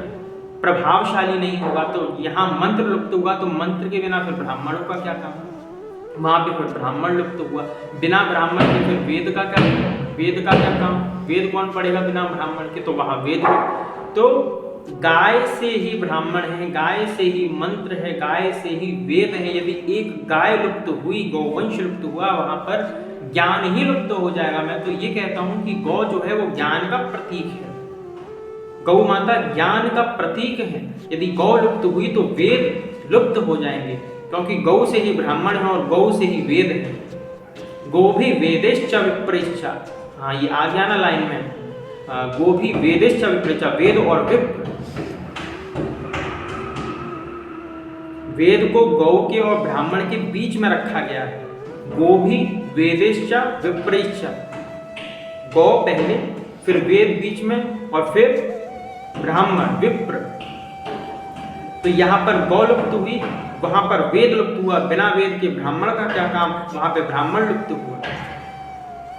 प्रभावशाली नहीं होगा। तो यहाँ मंत्र लुप्त हुआ तो मंत्र के बिना फिर ब्राह्मणों का क्या काम? वहाँ पे फिर ब्राह्मण लुप्त हुआ, बिना ब्राह्मण के फिर वेद का क्या काम? वेद कौन पढ़ेगा बिना ब्राह्मण के? तो वहाँ वेद। तो गाय से ही ब्राह्मण है, गाय से ही मंत्र है, गाय से ही वेद है। यदि एक गाय लुप्त हुई, गौवंश लुप्त हुआ, वहां पर ज्ञान ही लुप्त हो जाएगा। मैं तो ये कहता हूं कि गौ जो है वो ज्ञान का प्रतीक है, गौ माता ज्ञान का प्रतीक है। यदि गौ लुप्त हुई तो वेद लुप्त हो जाएंगे, क्योंकि गौ से ही ब्राह्मण है और गौ से ही वेद है। गो भी वेदेश्च विप्रेश्च, हाँ ये आ गया ना लाइन में, गो भी वेदेश्च विप्रेश्च, वेद और विप्र। वेद को गौ के और ब्राह्मण के बीच में रखा गया है। गो भी वेदेश्च विप्रेश्च, गौ पहले, फिर वेद बीच में और फिर ब्राह्मण विप्र। तो यहाँ पर गौ लुप्त हुई, वहां पर वेद लुप्त हुआ, बिना वेद के ब्राह्मण का क्या काम? वहां पे ब्राह्मण लुप्त हुआ।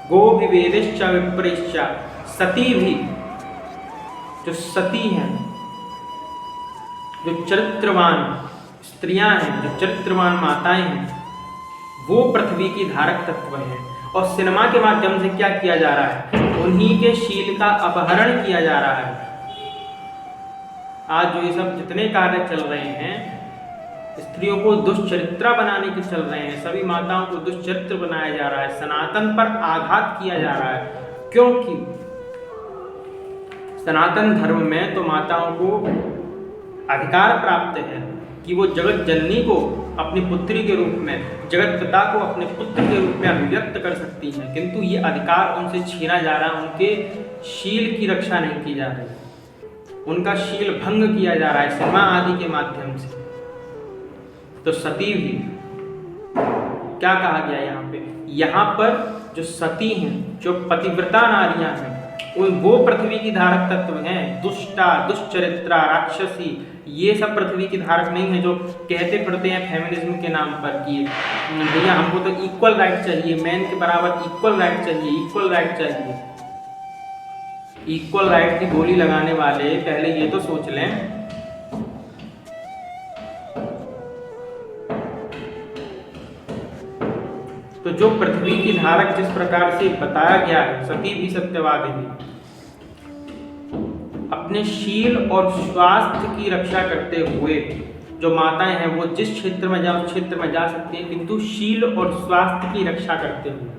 गो भी वेदेश्च विप्रेश्च, सती भी, जो सती हैं, जो चरित्रवान स्त्रियां हैं, जो चरित्रवान माताएं हैं, वो पृथ्वी की धारक तत्व हैं। और सिनेमा के माध्यम से क्या किया जा रहा है? उन्हीं के शील का अपहरण किया जा रहा है। आज जो ये सब जितने कार्य चल रहे हैं, स्त्रियों को दुष्चरित्रा बनाने के चल रहे हैं, सभी माताओं को दुष्चरित्र बनाया जा रहा है, सनातन पर आघात किया जा रहा है। क्योंकि सनातन धर्म में तो माताओं को अधिकार प्राप्त है कि वो जगत जननी को अपनी पुत्री के रूप में, जगत पिता को अपने पुत्र के रूप में अभिव्यक्त कर सकती हैं, किंतु ये अधिकार उनसे छीना जा रहा है। उनके शील की रक्षा नहीं की जा रही, उनका शील भंग किया जा रहा है सिनेमा आदि के माध्यम से। तो सती भी क्या कहा गया यहाँ पे? यहाँ पर जो सती हैं, जो पतिव्रता नारियां हैं, वो पृथ्वी की धारक तत्व हैं। दुष्टा, दुष्चरित्रा, राक्षसी, ये सब पृथ्वी की धारक नहीं है, जो कहते फिरते हैं फेमिनिज्म के नाम पर कि भैया हमको तो इक्वल राइट चाहिए, मैन के बराबर इक्वल राइट चाहिए, इक्वल राइट चाहिए। इक्वल राइट की गोली लगाने वाले पहले ये तो सोच लें तो जो पृथ्वी की धारक जिस प्रकार से बताया गया है, सती भी सत्यवादी भी अपने शील और स्वास्थ्य की रक्षा करते हुए, जो माताएं हैं वो जिस क्षेत्र में जाओ उस क्षेत्र में जा सकती हैं, किंतु शील और स्वास्थ्य की रक्षा करते हुए,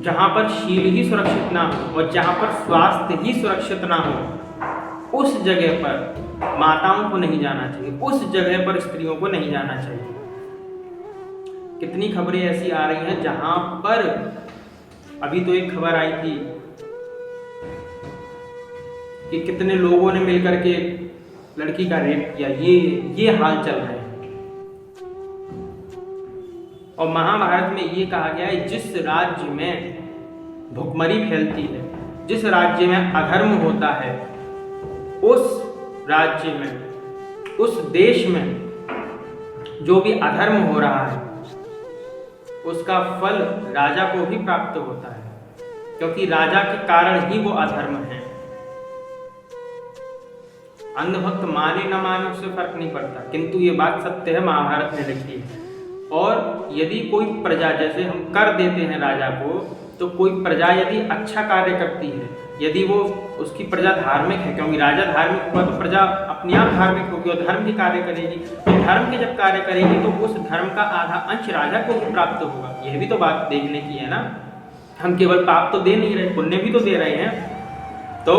जहां पर शील ही सुरक्षित ना हो और जहां पर स्वास्थ्य ही सुरक्षित ना हो, उस जगह पर माताओं को नहीं जाना चाहिए, उस जगह पर स्त्रियों को नहीं जाना चाहिए। कितनी खबरें ऐसी आ रही हैं जहां पर, अभी तो एक खबर आई थी कि कितने लोगों ने मिलकर के लड़की का रेप किया, ये हाल चल रहे हैं। और महाभारत में ये कहा गया है, जिस राज्य में भुखमरी फैलती है, जिस राज्य में अधर्म होता है, उस राज्य में, उस देश में जो भी अधर्म हो रहा है उसका फल राजा को भी प्राप्त होता है, क्योंकि राजा के कारण ही वो अधर्म है। अंधभक्त माने न माने उससे फर्क नहीं पड़ता, किंतु ये बात सत्य है, महाभारत में लिखी है। और यदि कोई प्रजा, जैसे हम कर देते हैं राजा को, तो कोई प्रजा यदि अच्छा कार्य करती है, यदि वो उसकी प्रजा धार्मिक है, क्योंकि राजा धार्मिक हुआ तो प्रजा अपने आप धार्मिक होगी और धर्म के कार्य करेगी, तो धर्म के जब कार्य करेगी तो उस धर्म का आधा अंश राजा को भी प्राप्त होगा। यह भी तो बात देखने की है ना। हम केवल पाप तो दे नहीं रहे, पुण्य भी तो दे रहे हैं। तो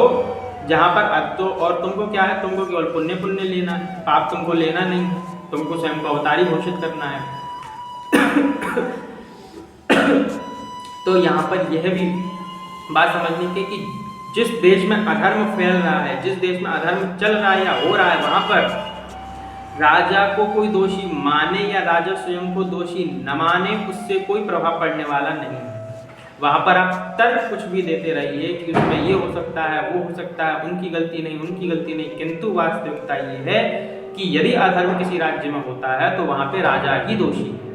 जहाँ पर अब तो और तुमको क्या है, तुमको केवल पुण्य पुण्य लेना है, पाप तुमको लेना नहीं, तुमको स्वयं को अवतारी घोषित करना है। तो यहाँ पर यह भी बात समझने की कि जिस देश में अधर्म फैल रहा है, जिस देश में अधर्म चल रहा है या हो रहा है, वहाँ पर राजा को कोई दोषी माने या राजा स्वयं को दोषी न माने, उससे कोई प्रभाव पड़ने वाला नहीं है। वहाँ पर आप तर्क कुछ भी देते रहिए कि उसमें ये हो सकता है, वो हो सकता है, उनकी गलती नहीं, उनकी गलती नहीं, किंतु वास्तविकता ये है कि यदि अधर्म किसी राज्य में होता है तो वहाँ पे राजा ही दोषी है।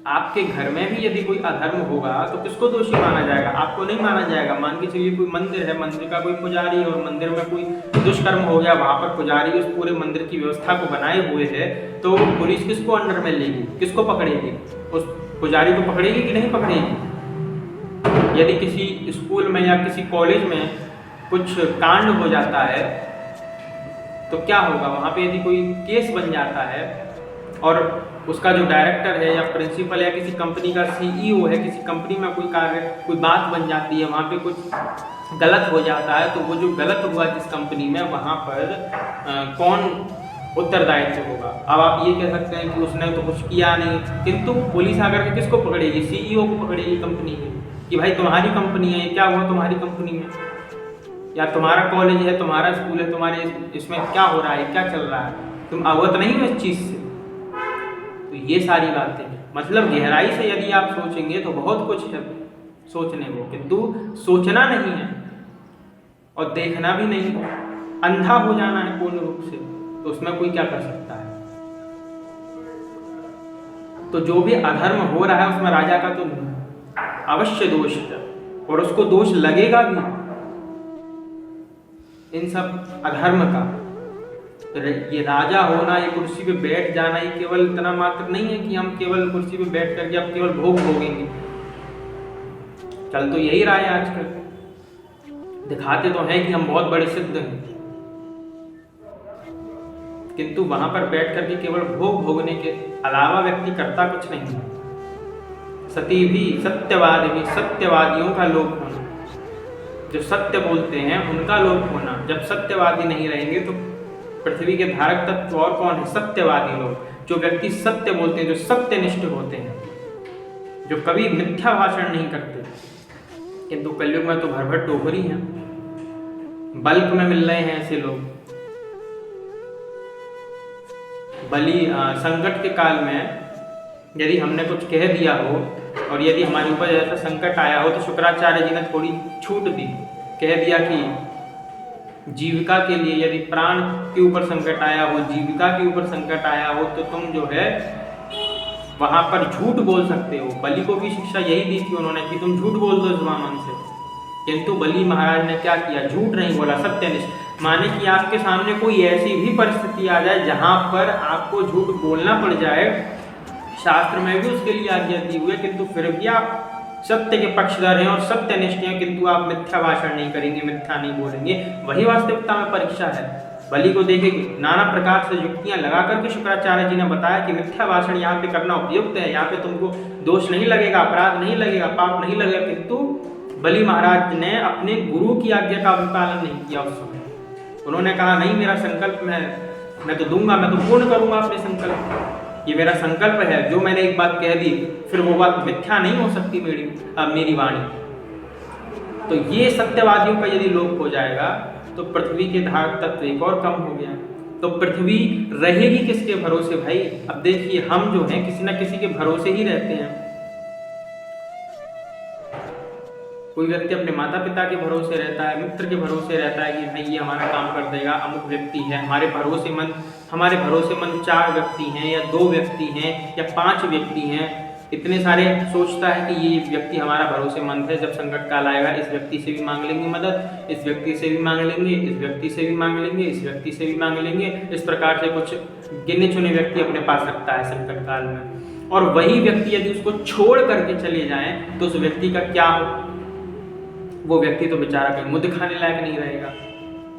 आपके घर में भी यदि कोई अधर्म होगा तो किसको दोषी माना जाएगा? आपको नहीं माना जाएगा। मान के चलिए कोई मंदिर है, मंदिर का कोई पुजारी और मंदिर में कोई दुष्कर्म हो गया, वहाँ पर पुजारी उस पूरे मंदिर की व्यवस्था को बनाए हुए है, तो पुलिस किसको अंडर में लेगी, किसको पकड़ेगी? उस पुजारी को पकड़ेगी कि नहीं पकड़ेगी? यदि किसी स्कूल में या किसी कॉलेज में कुछ कांड हो जाता है तो क्या होगा? वहाँ पे यदि कोई केस बन जाता है और उसका जो डायरेक्टर है या प्रिंसिपल या किसी कंपनी का सीईओ है, किसी कंपनी में कोई बात बन जाती है, वहाँ पे कुछ गलत हो जाता है, तो वो जो गलत हुआ जिस कंपनी में, वहाँ पर कौन उत्तरदायित्व होगा? अब आप ये कह सकते हैं कि उसने तो कुछ किया नहीं, किंतु पुलिस आकर के किसको पकड़ेगी? सीईओ को पकड़ेगी कंपनी की, कि भाई तुम्हारी कंपनी है, क्या हुआ तुम्हारी कंपनी में, या तुम्हारा कॉलेज है, तुम्हारा स्कूल है, तुम्हारे इसमें क्या हो रहा है, क्या चल रहा है, तुम अवगत नहीं हो इस चीज़ से। तो ये सारी बातें, मतलब गहराई से यदि आप सोचेंगे तो बहुत कुछ है सोचने को, किंतु सोचना नहीं है और देखना भी नहीं है, अंधा हो जाना है पूर्ण रूप से, तो उसमें कोई क्या कर सकता है? तो जो भी अधर्म हो रहा है उसमें राजा का तो अवश्य दोष है और उसको दोष लगेगा भी इन सब अधर्म का। तो ये राजा होना, ये कुर्सी पे बैठ जाना, ये केवल इतना मात्र नहीं है कि हम केवल कुर्सी पे बैठ करके अब केवल भोग भोगेंगे। चल तो यही रहा है आजकल, दिखाते तो हैं कि हम बहुत बड़े सिद्ध हैं, किंतु वहां पर बैठ करके केवल भोग भोगने के अलावा व्यक्ति करता कुछ नहीं है। सती भी सत्यवाद भी, सत्यवादियों का लोप होना, जो सत्य बोलते हैं उनका लोप होना। जब सत्यवादी नहीं रहेंगे तो पृथ्वी के धारक तत्व और कौन है? सत्यवादी लोग, जो व्यक्ति सत्य बोलते हैं, जो सत्यनिष्ठ होते हैं, जो कभी मिथ्या भाषण नहीं करते। किंतु कलयुग में तो भर भर टोकरी हैं, बल्क में मिल रहे हैं ऐसे लोग। बलि संकट के काल में यदि हमने कुछ कह दिया हो और यदि हमारे ऊपर ऐसा संकट आया हो, तो शुक्राचार्य जी ने थोड़ी छूट दी, कह दिया कि जीविका के लिए यदि प्राण के ऊपर संकट आया हो, जीविका के ऊपर संकट आया हो, तो तुम जो है वहां पर झूठ बोल सकते हो। बलि को भी शिक्षा यही दी थी उन्होंने कि तुम झूठ बोल दो जुबान से, किंतु बलि महाराज ने क्या किया? झूठ नहीं बोला, सत्यनिष्ठ। माने कि आपके सामने कोई ऐसी भी परिस्थिति आ जाए जहां पर आपको झूठ बोलना पड़ जाए, शास्त्र में भी उसके लिए आज्ञा दी हुई है, किंतु फिर भी आप सत्य के पक्षधर हैं और सत्यनिष्ठ हैं, किंतु आप मिथ्या भाषण नहीं करेंगे, मिथ्या नहीं बोलेंगे। वही वास्तविकता में परीक्षा है। बलि को देखेंगे, नाना प्रकार से युक्तियां लगा करके शुक्राचार्य जी ने बताया कि मिथ्या भाषण यहाँ पे करना उपयुक्त है, यहाँ पे तुमको दोष नहीं लगेगा, अपराध नहीं लगेगा, पाप नहीं लगेगा। किंतु बलि महाराज ने अपने गुरु की आज्ञा का भी पालन नहीं किया उस समय। उन्होंने कहा नहीं, मेरा संकल्प मैं तो दूंगा, मैं तो पूर्ण करूंगा अपने संकल्प, ये मेरा संकल्प है, जो मैंने एक बात कह दी फिर वो बात मिथ्या नहीं हो सकती मेरी वाणी। तो ये सत्यवादियों का यदि लोप हो जाएगा तो पृथ्वी के धारक तत्व एक और कम हो गया, तो पृथ्वी रहेगी किसके भरोसे भाई? अब देखिए, हम जो हैं किसी न किसी के भरोसे ही रहते हैं। कोई व्यक्ति अपने माता पिता के भरोसे रहता है, मित्र के भरोसे रहता है कि भाई ये हमारा काम कर देगा, अमुक व्यक्ति है हमारे भरोसेमंद 4 व्यक्ति हैं या 2 व्यक्ति हैं या 5 व्यक्ति हैं, इतने सारे सोचता है कि ये व्यक्ति हमारा भरोसेमंद है, जब संकट काल आएगा इस व्यक्ति से भी मांग लेंगे मदद, इस व्यक्ति से भी मांग लेंगे, इस व्यक्ति से भी मांग लेंगे, इस व्यक्ति से भी मांग लेंगे। इस प्रकार से कुछ गिने चुने व्यक्ति अपने पास रखता है संकट काल में। और वही व्यक्ति यदि उसको छोड़ करके चले जाएं तो उस व्यक्ति का क्या हो? वो व्यक्ति तो बेचारा कहीं मुँह दिखाने लायक नहीं रहेगा,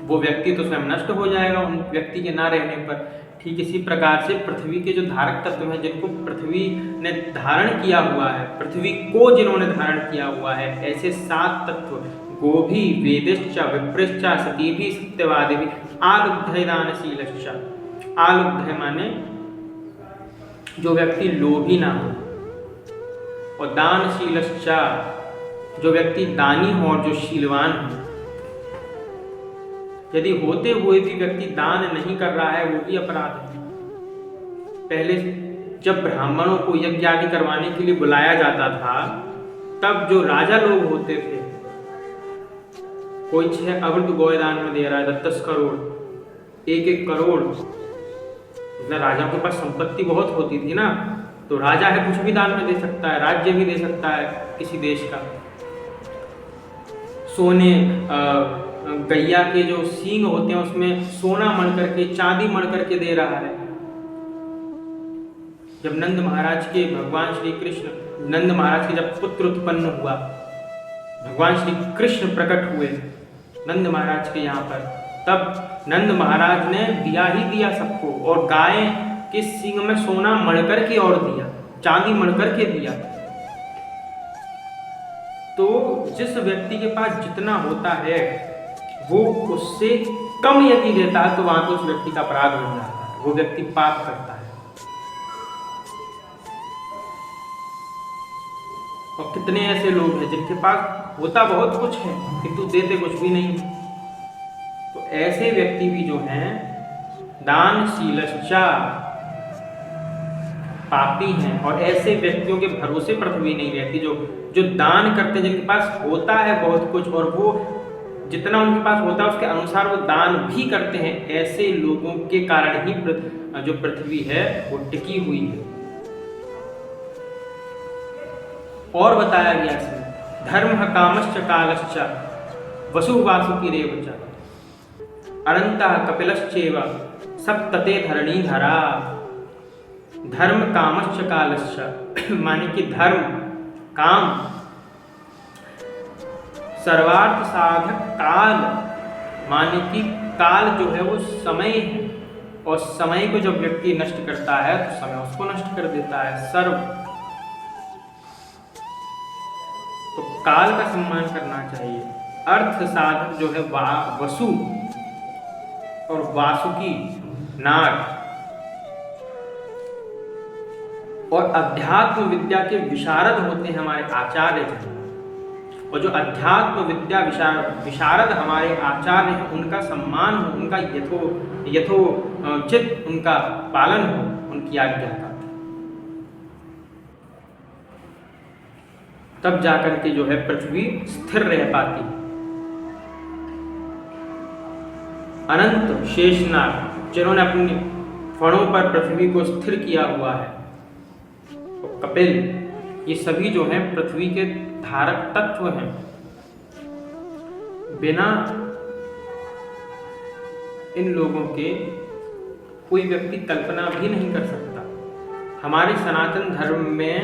वो व्यक्ति तो स्वयं नष्ट हो जाएगा उन व्यक्ति के ना रहने पर। ठीक इसी प्रकार से पृथ्वी के जो धारक तत्व हैं, जिनको पृथ्वी ने धारण किया हुआ है, पृथ्वी को जिन्होंने धारण किया हुआ है, ऐसे 7 तत्व गोभी वेदिश्च विप्रश्च सतीभि सत्यवादिभि आलुब्धय दानशीलश्च। आलुब्धय माने जो व्यक्ति लोभी ना हो, और दानशीलश्च जो व्यक्ति दानी हो और जो शीलवान हो। यदि होते हुए भी व्यक्ति दान नहीं कर रहा है वो भी अपराध है। पहले जब ब्राह्मणों को यज्ञ आदि करवाने के लिए बुलाया जाता था, तब जो राजा लोग होते थे, कोई 6 अवृत गोदान में दे रहा है 10 करोड़, 1-1 करोड़, राजा के पास संपत्ति बहुत होती थी ना, तो राजा है कुछ भी दान में दे सकता है, राज्य भी दे सकता है किसी देश का। सोने गैया के जो सींग होते हैं उसमें सोना मढ़ करके, चांदी मढ़ करके दे रहा है। जब नंद महाराज के भगवान श्री कृष्ण, नंद महाराज के जब पुत्र उत्पन्न हुआ, भगवान श्री कृष्ण प्रकट हुए नंद महाराज के यहाँ पर, तब नंद महाराज ने दिया ही दिया सबको, और गाय के सींग में सोना मढ़ करके और दिया, चांदी मढ़ करके दिया। तो जिस व्यक्ति के पास जितना होता है वो उससे कम यदि देता है तो वहां पर उस व्यक्ति का अपराध बन जाता है, वो व्यक्ति पाप करता है। और कितने ऐसे लोग हैं जिनके पास होता बहुत कुछ है किंतु देते कुछ भी नहीं। तो ऐसे व्यक्ति भी जो हैं दानशीलश्च पापी हैं, और ऐसे व्यक्तियों के भरोसे पृथ्वी नहीं रहती, जो दान करते हैं, जिनके पास होता है बहुत कुछ और वो जितना उनके पास होता है उसके अनुसार वो दान भी करते हैं। ऐसे लोगों के कारण ही जो पृथ्वी है वो टिकी हुई है। और बताया गया इसमें धर्म कामश्च कालश्च वसु वासुकिरेव च अनंतः कपिलश्चैव सप्तते धरणीधरा। धर्म कामश्च कालश्च माने कि धर्म काम सर्वार्थ साधक काल, माने कि काल जो है वो समय है, और समय को जब व्यक्ति नष्ट करता है तो समय उसको नष्ट कर देता है। सर्व तो काल का सम्मान करना चाहिए। अर्थ साधक जो है वसु और वासुकी नाग, और अध्यात्म विद्या के विशारद होते हैं हमारे आचार्य जन। और जो अध्यात्म विद्या विशारद हमारे आचार्य हैं उनका सम्मान हो, उनका यथोचित उनका पालन हो, उनकी आज्ञा का, तब जाकर के जो है पृथ्वी स्थिर रह पाती। अनंत शेषनाग जिन्होंने अपने फणों पर पृथ्वी को स्थिर किया हुआ है, तो कपिल, ये सभी जो हैं पृथ्वी के धारक तत्व हैं। बिना इन लोगों के कोई व्यक्ति कल्पना भी नहीं कर सकता। हमारे सनातन धर्म में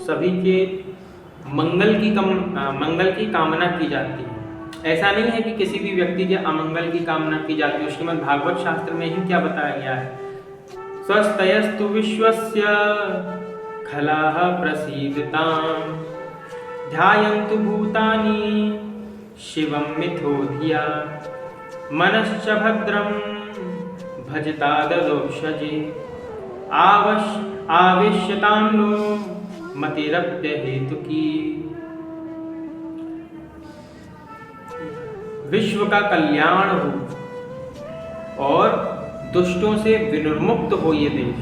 सभी के मंगल की कामना की जाती है। ऐसा नहीं है कि किसी भी व्यक्ति के अमंगल की कामना की जाती है। श्रीमद् भागवत शास्त्र में ही क्या बताया गया है, स्वस्तयस्तु विश्वस्य खलाः प्रसीदताम् ध्यायन्तु भूतानि शिवं मिथो धिया मनश्च भद्रं भजता ददोषजे आवेश्यतां नो मतिरप्य हेतुकी। विश्व का कल्याण हो और दुष्टों से विनिर्मुक्त हो ये देश।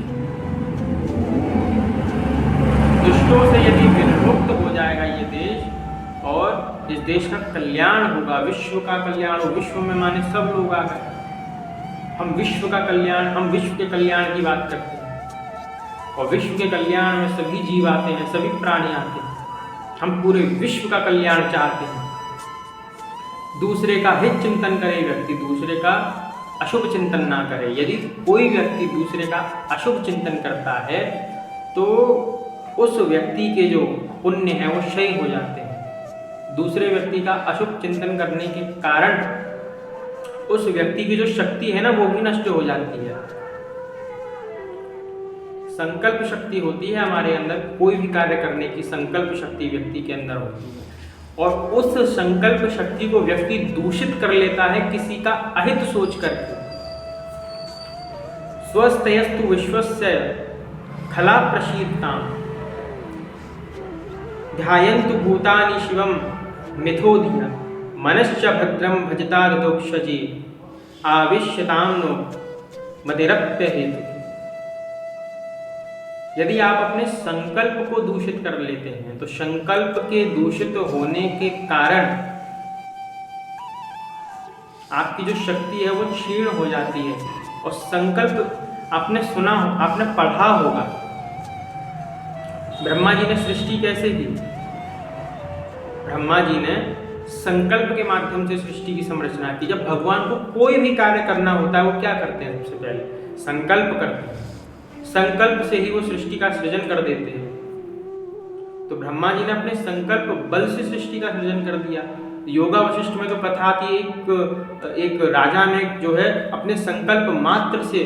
दुष्टों से यदि विनिर्मुक्त हो जाएगा ये देश और इस देश का कल्याण होगा, विश्व का कल्याण हो। विश्व में माने सब लोग आ गए। हम विश्व का कल्याण, हम विश्व के कल्याण की बात करते हैं। और विश्व के कल्याण में सभी जीव आते हैं, सभी प्राणी आते हैं। हम पूरे विश्व का कल्याण चाहते हैं। दूसरे का हित चिंतन करे व्यक्ति, दूसरे का अशुभ चिंतन ना करे। यदि कोई व्यक्ति दूसरे का अशुभ चिंतन करता है तो उस व्यक्ति के जो पुण्य है वो क्षय हो जाते हैं। दूसरे व्यक्ति का अशुभ चिंतन करने के कारण उस व्यक्ति की जो शक्ति है ना वो भी नष्ट हो जाती है। संकल्प शक्ति होती है हमारे अंदर, कोई भी कार्य करने की संकल्प शक्ति व्यक्ति के अंदर होती है, और उस संकल्प शक्ति को व्यक्ति दूषित कर लेता है किसी का अहित सोच करके। स्वस्तयस्तु विश्वस्य खला प्रसीदताम् ध्यायन्तु भूतानि शिवं मिथो धिया मनश्च भद्रं भजता ददोक्षजे आविश्यतां नो मतिरप्य हेतु। यदि आप अपने संकल्प को दूषित कर लेते हैं तो संकल्प के दूषित होने के कारण आपकी जो शक्ति है वो क्षीण हो जाती है। और संकल्प आपने सुना हो, आपने पढ़ा होगा, ब्रह्मा जी ने सृष्टि कैसे की? ब्रह्मा जी ने संकल्प के माध्यम से सृष्टि की संरचना की। जब भगवान को कोई भी कार्य करना होता है वो क्या करते हैं? सबसे पहले संकल्प करते हैं, संकल्प से ही वो सृष्टि का सृजन कर देते हैं। तो ब्रह्मा जी ने अपने संकल्प बल से सृष्टि का सृजन कर दिया। योगा वशिष्ठ में तो कथा थी, एक राजा ने जो है अपने संकल्प मात्र से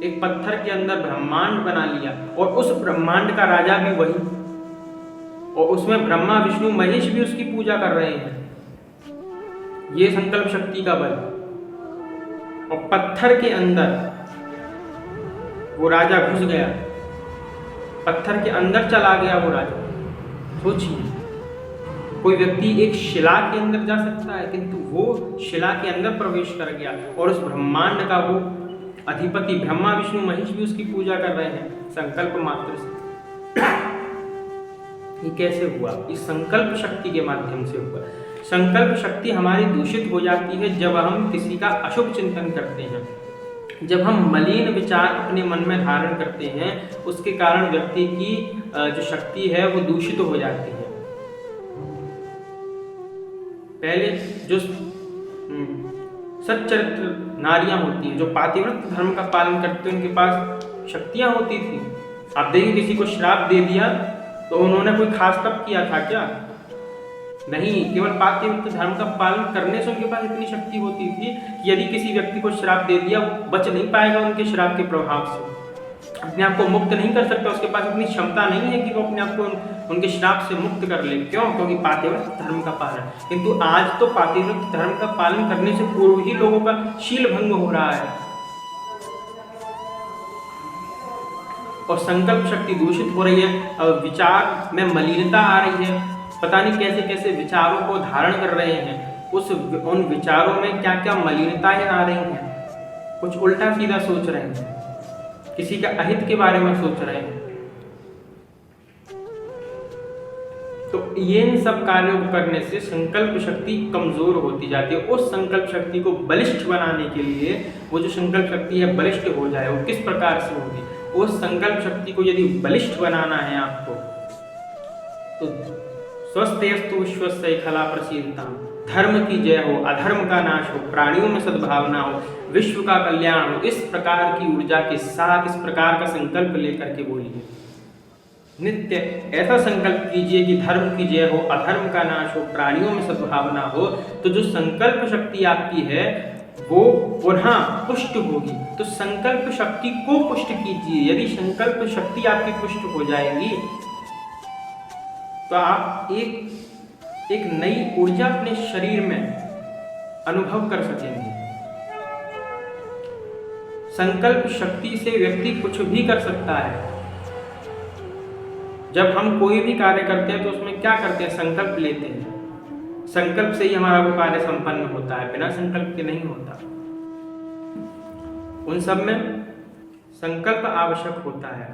एक पत्थर के अंदर ब्रह्मांड बना लिया, और उस ब्रह्मांड का राजा भी वही, और उसमें ब्रह्मा विष्णु महेश भी उसकी पूजा कर रहे हैं। ये संकल्प शक्ति का बल। और पत्थर के अंदर वो राजा घुस गया, पत्थर के अंदर चला गया वो राजा। सोचिए, कोई व्यक्ति एक शिला के अंदर जा सकता है, किंतु वो शिला के अंदर प्रवेश कर गया, और उस ब्रह्मांड का वो अधिपति ब्रह्मा विष्णु महेश भी उसकी पूजा कर रहे हैं संकल्प मात्र से। ये कैसे हुआ? इस संकल्प शक्ति के माध्यम से हुआ। संकल्प शक्ति हमारी दूषित हो जाती है जब हम किसी का अशुभ चिंतन करते हैं, जब हम मलिन विचार अपने मन में धारण करते हैं, उसके कारण व्यक्ति की जो शक्ति है वो दूषित हो जाती है। पहले जो सच्चरित्र नारियां होती हैं, जो पातिव्रत्य धर्म का पालन करते हैं, उनके पास शक्तियां होती थी। आप देखिए, किसी को श्राप दे दिया तो उन्होंने कोई खास तप किया था क्या? नहीं, केवल पातिव्रत्य धर्म का पालन करने से उनके पास इतनी शक्ति होती थी कि यदि किसी व्यक्ति को श्राप दे दिया, वो बच नहीं पाएगा उनके श्राप के प्रभाव से, अपने आप को मुक्त नहीं कर सकता। उसके पास इतनी क्षमता नहीं है कि वो अपने आप को उनके श्राप से मुक्त कर ले। क्यों? क्योंकि पातिव्रत्य धर्म का पालन। किंतु आज तो पातिव्रत्य धर्म का पालन करने से पूर्व ही लोगों का शील भंग हो रहा है, और संकल्प शक्ति दूषित हो रही है, और विचार में मलिनता आ रही है। पता नहीं कैसे कैसे विचारों को धारण कर रहे हैं, उन विचारों में क्या क्या मलिनताएं आ रही हैं। कुछ उल्टा सीधा सोच रहे हैं, किसी का अहित के बारे में सोच रहे हैं। तो ये इन सब कार्यों को करने से संकल्प शक्ति कमजोर होती जाती है। उस संकल्प शक्ति को बलिष्ठ बनाने के लिए, वो जो संकल्प शक्ति है बलिष्ठ हो जाए, वो किस प्रकार से होगी? उस संकल्प शक्ति को यदि बलिष्ठ बनाना है आपको, तो स्वस्तयस्तु विश्वस्य खला प्रसीदताम्, धर्म की जय हो, अधर्म का नाश हो, प्राणियों में सद्भावना हो, विश्व का कल्याण हो। इस प्रकार की ऊर्जा के साथ, इस प्रकार का संकल्प लेकर के बोलिए। नित्य ऐसा संकल्प कीजिए कि धर्म की जय हो, अधर्म का नाश हो, प्राणियों में सद्भावना हो। तो जो संकल्प शक्ति आपकी है वो पुनः पुष्ट होगी। तो संकल्प शक्ति को पुष्ट कीजिए। यदि संकल्प शक्ति आपकी पुष्ट हो जाएगी तो आप एक नई ऊर्जा अपने शरीर में अनुभव कर सकेंगे। संकल्प शक्ति से व्यक्ति कुछ भी कर सकता है। जब हम कोई भी कार्य करते हैं तो उसमें क्या करते हैं? संकल्प लेते हैं। संकल्प से ही हमारा वो कार्य संपन्न होता है, बिना संकल्प के नहीं होता। उन सब में संकल्प आवश्यक होता है।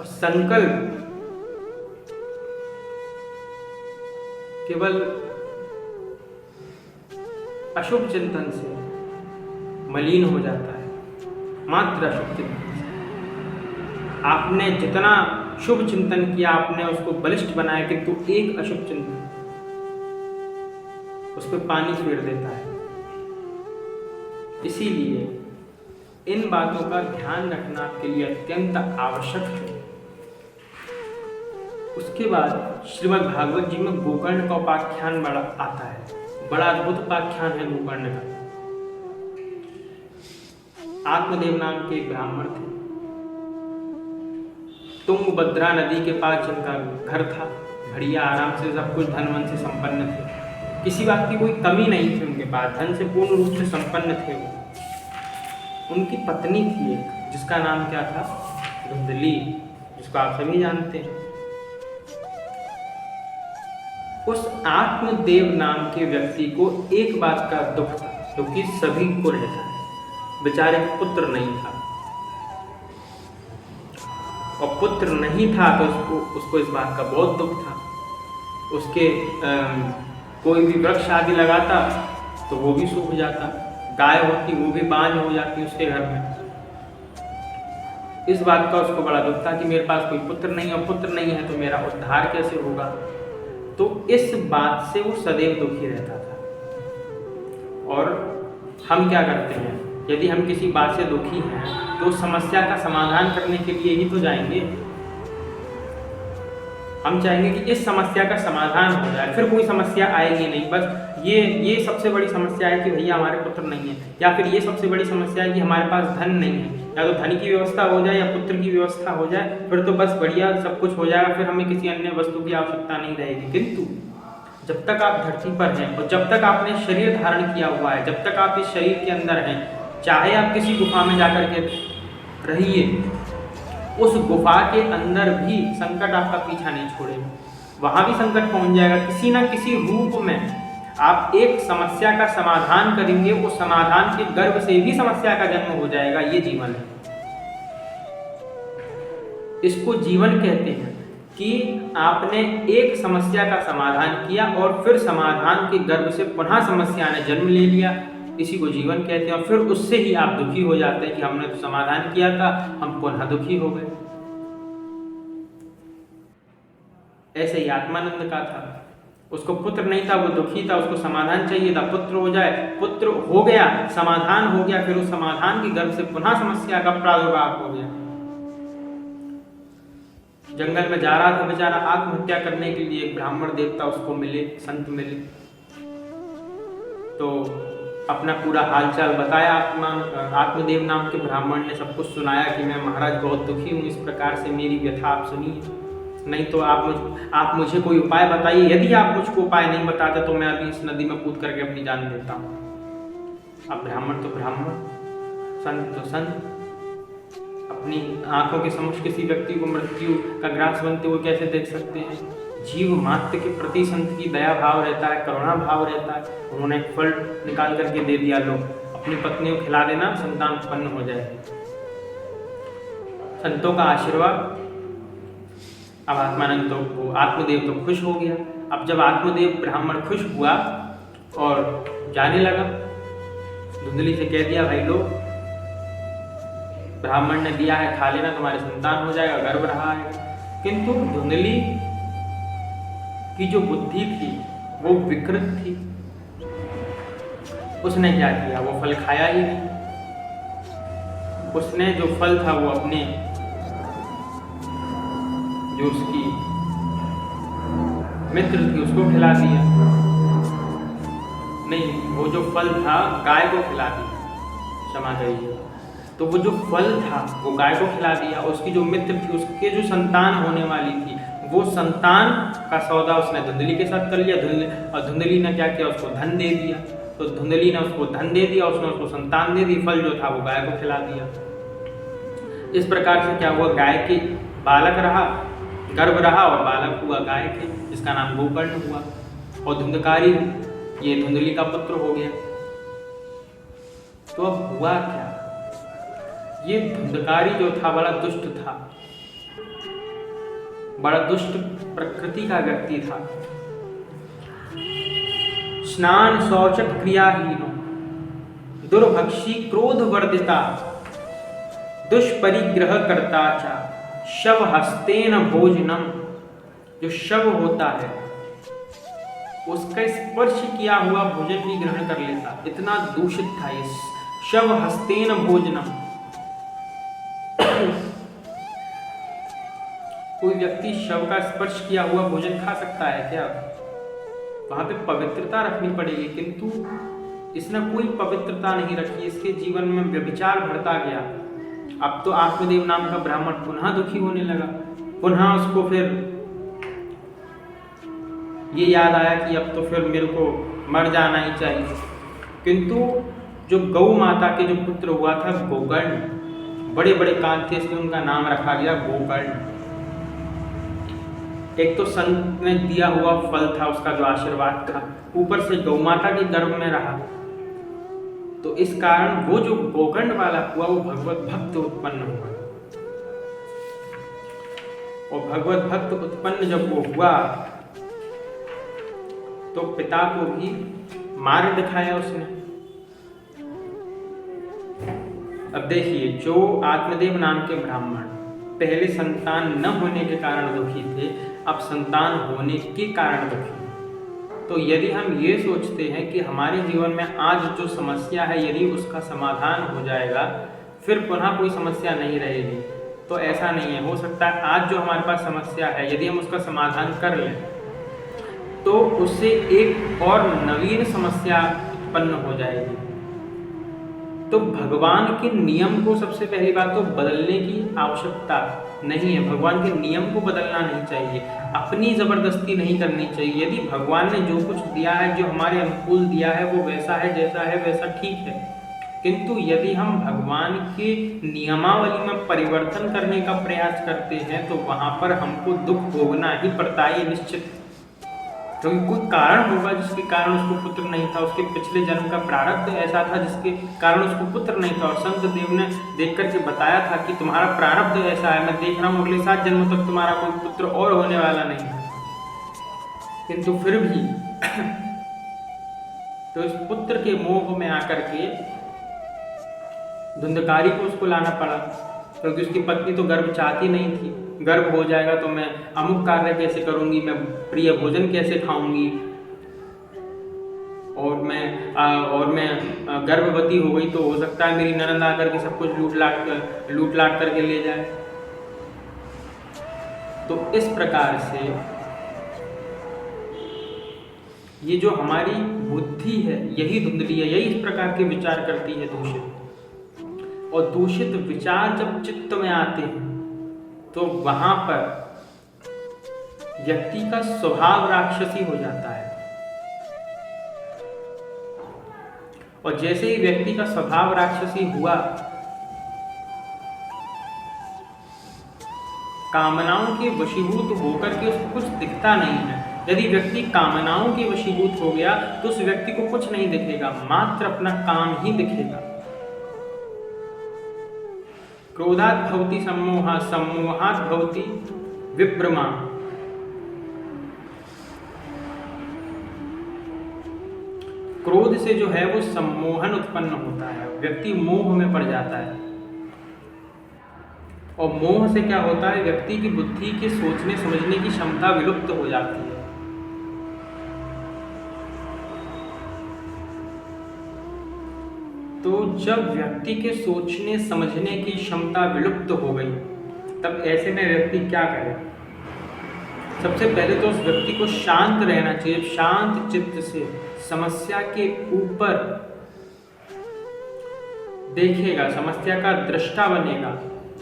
और संकल्प केवल अशुभ चिंतन से मलिन हो जाता है, मात्र अशुभ चिंतन से। आपने जितना शुभ चिंतन किया, आपने उसको बलिष्ठ बनाया, किंतु एक अशुभ चिंतन उस पर पानी फेर देता है। इसीलिए इन बातों का ध्यान रखना आपके लिए अत्यंत आवश्यक है। उसके बाद श्रीमद् भागवत जी में गोकर्ण का उपाख्यान बड़ा आता है, बड़ा अद्भुत उपाख्यान है गोकर्ण का। आत्मदेव नाम के ब्राह्मण थे, तुंगभद्रा नदी के पास जिनका घर था, बढ़िया आराम से सब कुछ धन वन से संपन्न थे, किसी बात की कोई कमी नहीं थी उनके पास, धन से पूर्ण रूप से संपन्न थे वो। उनकी पत्नी थी एक, जिसका नाम क्या था, धुंधली, जिसको आप सभी जानते हैं। उस आत्मदेव नाम के व्यक्ति को एक बात का दुख था, जो कि सभी को रहता है, बेचारे पुत्र नहीं था, और पुत्र नहीं था तो उसको इस बात का बहुत दुख था। उसके कोई भी वृक्ष आदि लगाता तो वो भी सूख जाता, गाय होती वो भी बांझ हो जाती उसके घर में। इस बात का उसको बड़ा दुख था कि मेरे पास कोई पुत्र नहीं, और पुत्र नहीं है तो मेरा उद्धार कैसे होगा। तो इस बात से वो सदैव दुखी रहता था। और हम क्या करते हैं, यदि हम किसी बात से दुखी हैं तो समस्या का समाधान करने के लिए ही तो जाएंगे। हम चाहेंगे कि इस समस्या का समाधान हो जाए, फिर कोई समस्या आएगी नहीं। बस ये सबसे बड़ी समस्या है कि भैया हमारे पुत्र नहीं है, या फिर ये सबसे बड़ी समस्या है कि हमारे पास धन नहीं है, या तो धन की व्यवस्था हो जाए या पुत्र की व्यवस्था हो जाए, फिर तो बस बढ़िया सब कुछ हो जाएगा, फिर हमें किसी अन्य वस्तु की आवश्यकता नहीं रहेगी। किंतु जब तक आप धरती पर हैं और जब तक आपने शरीर धारण किया हुआ है, जब तक आप इस शरीर के अंदर हैं, चाहे आप किसी गुफा में जाकर के रहिए, उस गुफा के अंदर भी संकट आपका पीछा नहीं छोड़ेगा, वहां भी संकट पहुंच जाएगा। किसी ना किसी रूप में आप एक समस्या का समाधान करेंगे, उस समाधान के गर्भ से भी समस्या का जन्म हो जाएगा। ये जीवन है, इसको जीवन कहते हैं कि आपने एक समस्या का समाधान किया और फिर समाधान के गर्भ से पुनः समस्या ने जन्म ले लिया, इसी को जीवन कहते हैं। और फिर उससे ही आप दुखी हो जाते हैं कि हमने तो समाधान किया था, हम पुनः दुखी हो गए। ऐसे ही आत्मानंद का था, उसको पुत्र नहीं था, वो दुखी था, उसको समाधान चाहिए था, पुत्र हो जाए, पुत्र हो गया, समाधान हो गया, फिर उस समाधान के गर्भ से पुनः समस्या का प्रादुर्भाव हो गया। जंगल में जा रहा था बेचारा आत्महत्या करने के लिए, एक ब्राह्मण देवता उसको मिले, संत मिले, तो अपना पूरा हालचाल बताया। आत्मदेव नाम के ब्राह्मण ने सब कुछ सुनाया कि मैं महाराज बहुत दुखी हूँ, इस प्रकार से मेरी व्यथा आप सुनिए, नहीं तो आप मुझे कोई उपाय बताइए, यदि आप मुझको उपाय नहीं बताते तो मैं अभी इस नदी में कूद करके अपनी जान देता हूँ। अब ब्राह्मण तो ब्राह्मण, संत तो संत, अपनी आंखों के समक्ष किसी व्यक्ति को मृत्यु का ग्रास बनते हुए कैसे देख सकते हैं। जीव मात्र के प्रति संत की दया भाव रहता है, करुणा भाव रहता है। उन्होंने एक फल निकाल करके दे दिया, लो अपनी पत्नी को खिला देना, संतान उत्पन्न हो जाए। संतों का आशीर्वाद। अब आत्मानंद तो आत्मदेव तो खुश हो गया। अब जब आत्मदेव ब्राह्मण खुश हुआ और जाने लगा, धुंधली से कह दिया, भाई लो ब्राह्मण ने दिया है, खा लेना, तुम्हारे संतान हो जाएगा, गर्भ रहा है। किंतु धुंधली की जो बुद्धि थी वो विकृत थी, उसने क्या किया, वो फल खाया ही नहीं। उसने जो फल था वो अपने जो उसकी मित्र थी उसको खिला दिया, नहीं वो जो फल था गाय को खिला दिया, क्षमा करिए। तो वो जो फल था वो गाय को खिला दिया, उसकी जो मित्र थी उसके जो संतान होने वाली थी वो संतान का सौदा उसने धुंधली के साथ कर लिया। और धुंधली ने क्या किया, उसको धन दे दिया। तो धुंधली ने उसको धन दे दिया, उसने उसको संतान दे दी, फल जो था वो गाय को खिला दिया। इस प्रकार से क्या हुआ, गाय की बालक रहा, गर्भ रहा और बालक हुआ गाय के, जिसका नाम गोकर्ण हुआ। और धुंधकारी ये धुंधली का पुत्र हो गया। तो अब हुआ क्या, ये धुंधकारी जो था बड़ा दुष्ट था, बड़ा दुष्ट प्रकृति का व्यक्ति था। स्नान शौचक क्रियाहीनो, दुर्भक्षी क्रोध वर्धिता, दुष्परिग्रह करता चा, शव हस्तेन भोजनम। जो शव होता है उसका स्पर्श किया हुआ भोजन भी ग्रहण कर लेता, इतना दूषित था ये शव हस्तेन भोजनम। कोई व्यक्ति शव का स्पर्श किया हुआ भोजन खा सकता है क्या? वहां पे पवित्रता रखनी पड़ेगी, किंतु इसने कोई पवित्रता नहीं रखी। इसके जीवन में व्यभिचार बढ़ता गया। अब तो आत्मदेव नाम का ब्राह्मण पुनः दुखी होने लगा। पुनः उसको फिर ये याद आया कि अब तो फिर मेरे को मर जाना ही चाहिए। किंतु जो गौ माता के जो पुत्र हुआ था गोकर्ण, बड़े बड़े कान थे, इसलिए उनका नाम रखा गया गोकर्ण। एक तो संत ने दिया हुआ फल था, उसका जो आशीर्वाद था, ऊपर से गौ माता के गर्भ में रहा, तो इस कारण वो जो गोकर्ण वाला हुआ वो भगवत भक्त उत्पन्न हुआ। और भगवत भक्त उत्पन्न जब वो हुआ तो पिता को भी मार दिखाया उसने। अब देखिए, जो आत्मदेव नाम के ब्राह्मण पहले संतान न होने के कारण दुखी थे, अब संतान होने के कारण दुखी। तो यदि हम ये सोचते हैं कि हमारे जीवन में आज जो समस्या है यदि उसका समाधान हो जाएगा फिर पुनः कोई समस्या नहीं रहेगी, तो ऐसा नहीं है। हो सकता है आज जो हमारे पास समस्या है यदि हम उसका समाधान कर लें तो उससे एक और नवीन समस्या उत्पन्न हो जाएगी। तो भगवान के नियम को सबसे पहली बात तो बदलने की आवश्यकता नहीं है। भगवान के नियम को बदलना नहीं चाहिए, अपनी ज़बरदस्ती नहीं करनी चाहिए। यदि भगवान ने जो कुछ दिया है, जो हमारे अनुकूल दिया है, वो वैसा है जैसा है वैसा ठीक है। किंतु यदि हम भगवान के नियमावली में परिवर्तन करने का प्रयास करते हैं तो वहाँ पर हमको दुख भोगना ही पड़ता है, निश्चित। क्योंकि कोई कारण होगा जिसके कारण उसको पुत्र नहीं था, उसके पिछले जन्म का प्रारब्ध ऐसा था जिसके कारण उसको पुत्र नहीं था। और संत देव ने देख करके बताया था कि तुम्हारा प्रारब्ध ऐसा है, मैं देख रहा हूँ अगले 7 जन्मों तक तुम्हारा कोई पुत्र और होने वाला नहीं है। किंतु फिर भी तो इस पुत्र के मोह में आकर के धुंधकारी को उसको लाना पड़ा, क्योंकि उसकी पत्नी तो गर्भ चाहती नहीं थी। गर्भ हो जाएगा तो मैं अमुक कार्य कैसे करूंगी, मैं प्रिय भोजन कैसे खाऊंगी, और मैं गर्भवती हो गई तो हो सकता है मेरी ननद आकर के सब कुछ लूट लाट करके ले जाए। तो इस प्रकार से ये जो हमारी बुद्धि है यही धुंधली है, यही इस प्रकार के विचार करती है दूषित। और दूषित विचार जब चित्त में आते हैं तो वहां पर व्यक्ति का स्वभाव राक्षसी हो जाता है। और जैसे ही व्यक्ति का स्वभाव राक्षसी हुआ, कामनाओं के वशीभूत होकर के उसको कुछ दिखता नहीं है। यदि व्यक्ति कामनाओं के वशीभूत हो गया तो उस व्यक्ति को कुछ नहीं दिखेगा, मात्र अपना काम ही दिखेगा। क्रोधात् भवति सम्मोहा, सम्मोहात् भवति विभ्रमा। क्रोध से जो है वो सम्मोहन उत्पन्न होता है, व्यक्ति मोह में पड़ जाता है। और मोह से क्या होता है, व्यक्ति की बुद्धि के सोचने समझने की क्षमता विलुप्त हो जाती है। तो जब व्यक्ति के सोचने समझने की क्षमता विलुप्त हो गई तब ऐसे में व्यक्ति क्या करे? सबसे पहले तो उस व्यक्ति को शांत रहना चाहिए, शांत चित्त से समस्या के ऊपर देखेगा, समस्या का दृष्टा बनेगा,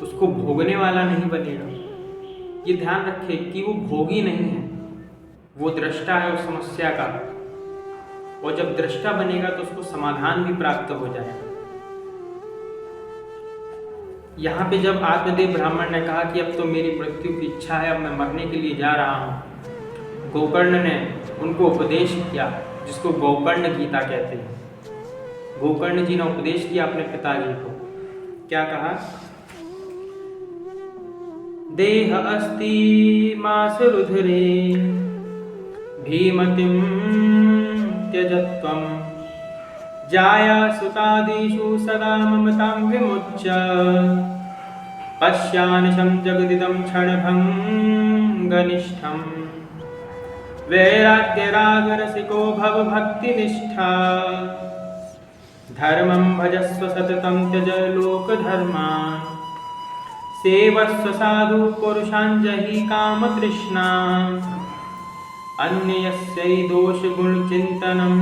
उसको भोगने वाला नहीं बनेगा। ये ध्यान रखे कि वो भोगी नहीं है, वो दृष्टा है उस समस्या का। और जब दृष्टा बनेगा तो उसको समाधान भी प्राप्त हो जाएगा। यहाँ पे जब आत्मदेव ब्राह्मण ने कहा कि अब तो मेरी मृत्यु की इच्छा है, अब मैं मरने के लिए जा रहा हूँ, गोकर्ण ने उनको उपदेश किया, जिसको गोकर्ण गीता कहते हैं। गोकर्ण जी ने उपदेश किया अपने पिताजी को। क्या कहा? देह अस्ति मासरुधिरे भीमतिं त्यजत्वम् जाया सुतादिषु सदा ममतां विमुच्य पश्यानिशं जगदिदं क्षणभङ्गनिष्ठम् वैराग्यरागरसिको भव भक्तिनिष्ठा धर्मं भजस्व सततं त्यज लोकधर्मान् सेवस्व साधु पुरुषान् जहि कामतृष्णाम् अन्यस्यै दोषगुणचिन्तनं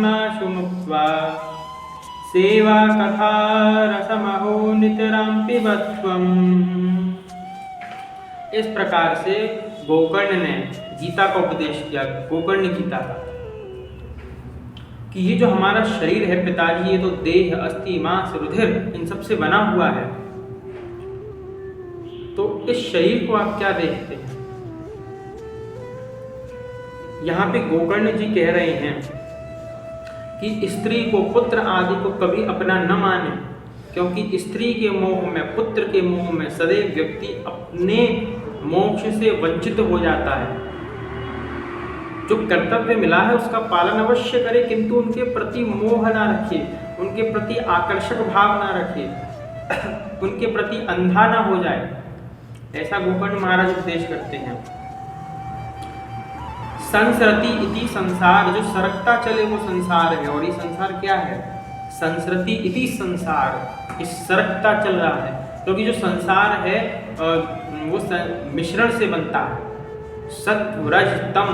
नाशु मुक्त्वा सेवा कथा रसमहो नितरां पिबत्वम्। इस प्रकार से गोकर्ण ने गीता का उपदेश किया, गोकर्ण गीता का, कि ये जो हमारा शरीर है पिताजी, ये तो देह अस्थि मांस रुधिर इन सब से बना हुआ है, तो इस शरीर को आप क्या देखते हैं? यहाँ पे गोकर्ण जी कह रहे हैं कि स्त्री को पुत्र आदि को कभी अपना न माने, क्योंकि स्त्री के मोह में, पुत्र के मोह में सदैव व्यक्ति अपने मोक्ष से वंचित हो जाता है। जो कर्तव्य मिला है उसका पालन अवश्य करे, किंतु उनके प्रति मोह ना रखे, उनके प्रति आकर्षक भाव ना रखे, उनके प्रति अंधा ना हो जाए, ऐसा गोकर्ण महाराज उपदेश करते हैं। संसरति इति संसार, जो सरकता चले वो संसार है। और ये संसार क्या है? संसरति इति संसार, इस सरकता चल रहा है, क्योंकि जो संसार है वो मिश्रण से बनता है। सत्व रज तम,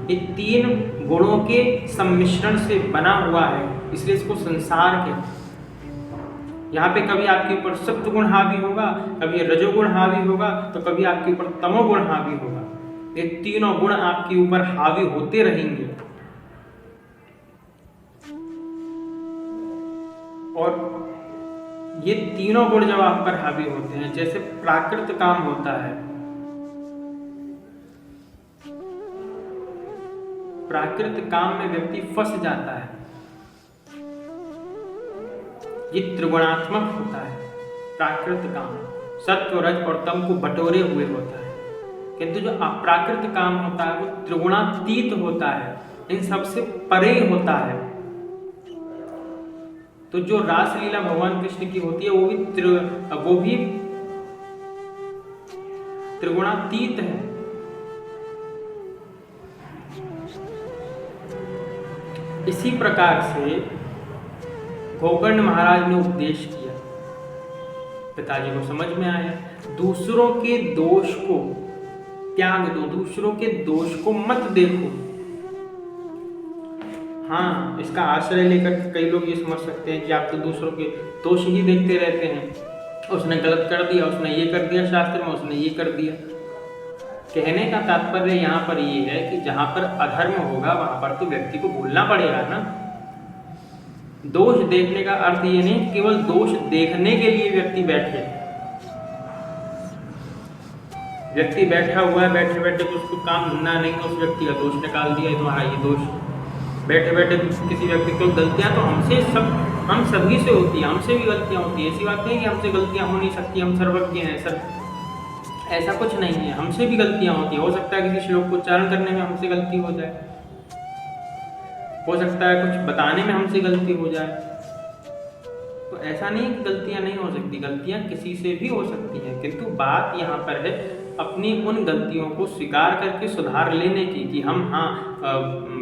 ये तीन गुणों के सम्मिश्रण से बना हुआ है, इसलिए इसको संसार कहते हैं। यहाँ पे कभी आपके ऊपर सत्व गुण हावी होगा, कभी रजोगुण हावी होगा, तो कभी आपके ऊपर तमोगुण हावी होगा। ये तीनों गुण आपके ऊपर हावी होते रहेंगे। और ये तीनों गुण जब आप पर हावी होते हैं, जैसे प्राकृत काम होता है, प्राकृत काम में व्यक्ति फंस जाता है, ये त्रिगुणात्मक होता है। प्राकृत काम सत्व रज और तम को बटोरे हुए होता है, किंतु जो अप्राकृत काम होता है वो त्रिगुणातीत होता है, इन सबसे परे होता है। तो जो रासलीला भगवान कृष्ण की होती है वो भी त्रिगुणातीत है। इसी प्रकार से गोकर्ण महाराज ने उपदेश किया, पिताजी को समझ में आया, दूसरों के दोष को त्याग दो, दूसरों के दोष को मत देखो। हाँ, इसका आश्रय लेकर कई लोग ये समझ सकते हैं कि आप तो दूसरों के दोष ही देखते रहते हैं, उसने गलत कर दिया, उसने ये कर दिया, शास्त्र में उसने ये कर दिया। कहने का तात्पर्य यहाँ पर ये है कि जहाँ पर अधर्म होगा वहां पर तो व्यक्ति को बोलना पड़ेगा ना। दोष देखने का अर्थ ये नहीं केवल दोष देखने के लिए व्यक्ति बैठे, व्यक्ति बैठा हुआ है, बैठे बैठे तो उसको काम धंधा नहीं, उस व्यक्ति का दोष निकाल दिया, तुम्हारा ये दोष। बैठे बैठे किसी व्यक्ति को गलतियां तो हम सभी से होती है, हमसे भी गलतियां होती है। ऐसी बात नहीं कि हमसे गलतियां हो नहीं सकती, हम सर्वज्ञ हैं, ऐसा कुछ नहीं है, हमसे भी गलतियां होती है। हो सकता है किसी श्लोक को उच्चारण करने में हमसे गलती हो जाए, हो सकता है कुछ बताने में हमसे गलती हो जाए। तो ऐसा नहीं कि गलतियां नहीं हो सकती, गलतियां किसी से भी हो सकती हैं, किंतु बात यहाँ पर है अपनी उन गलतियों को स्वीकार करके सुधार लेने की, कि हम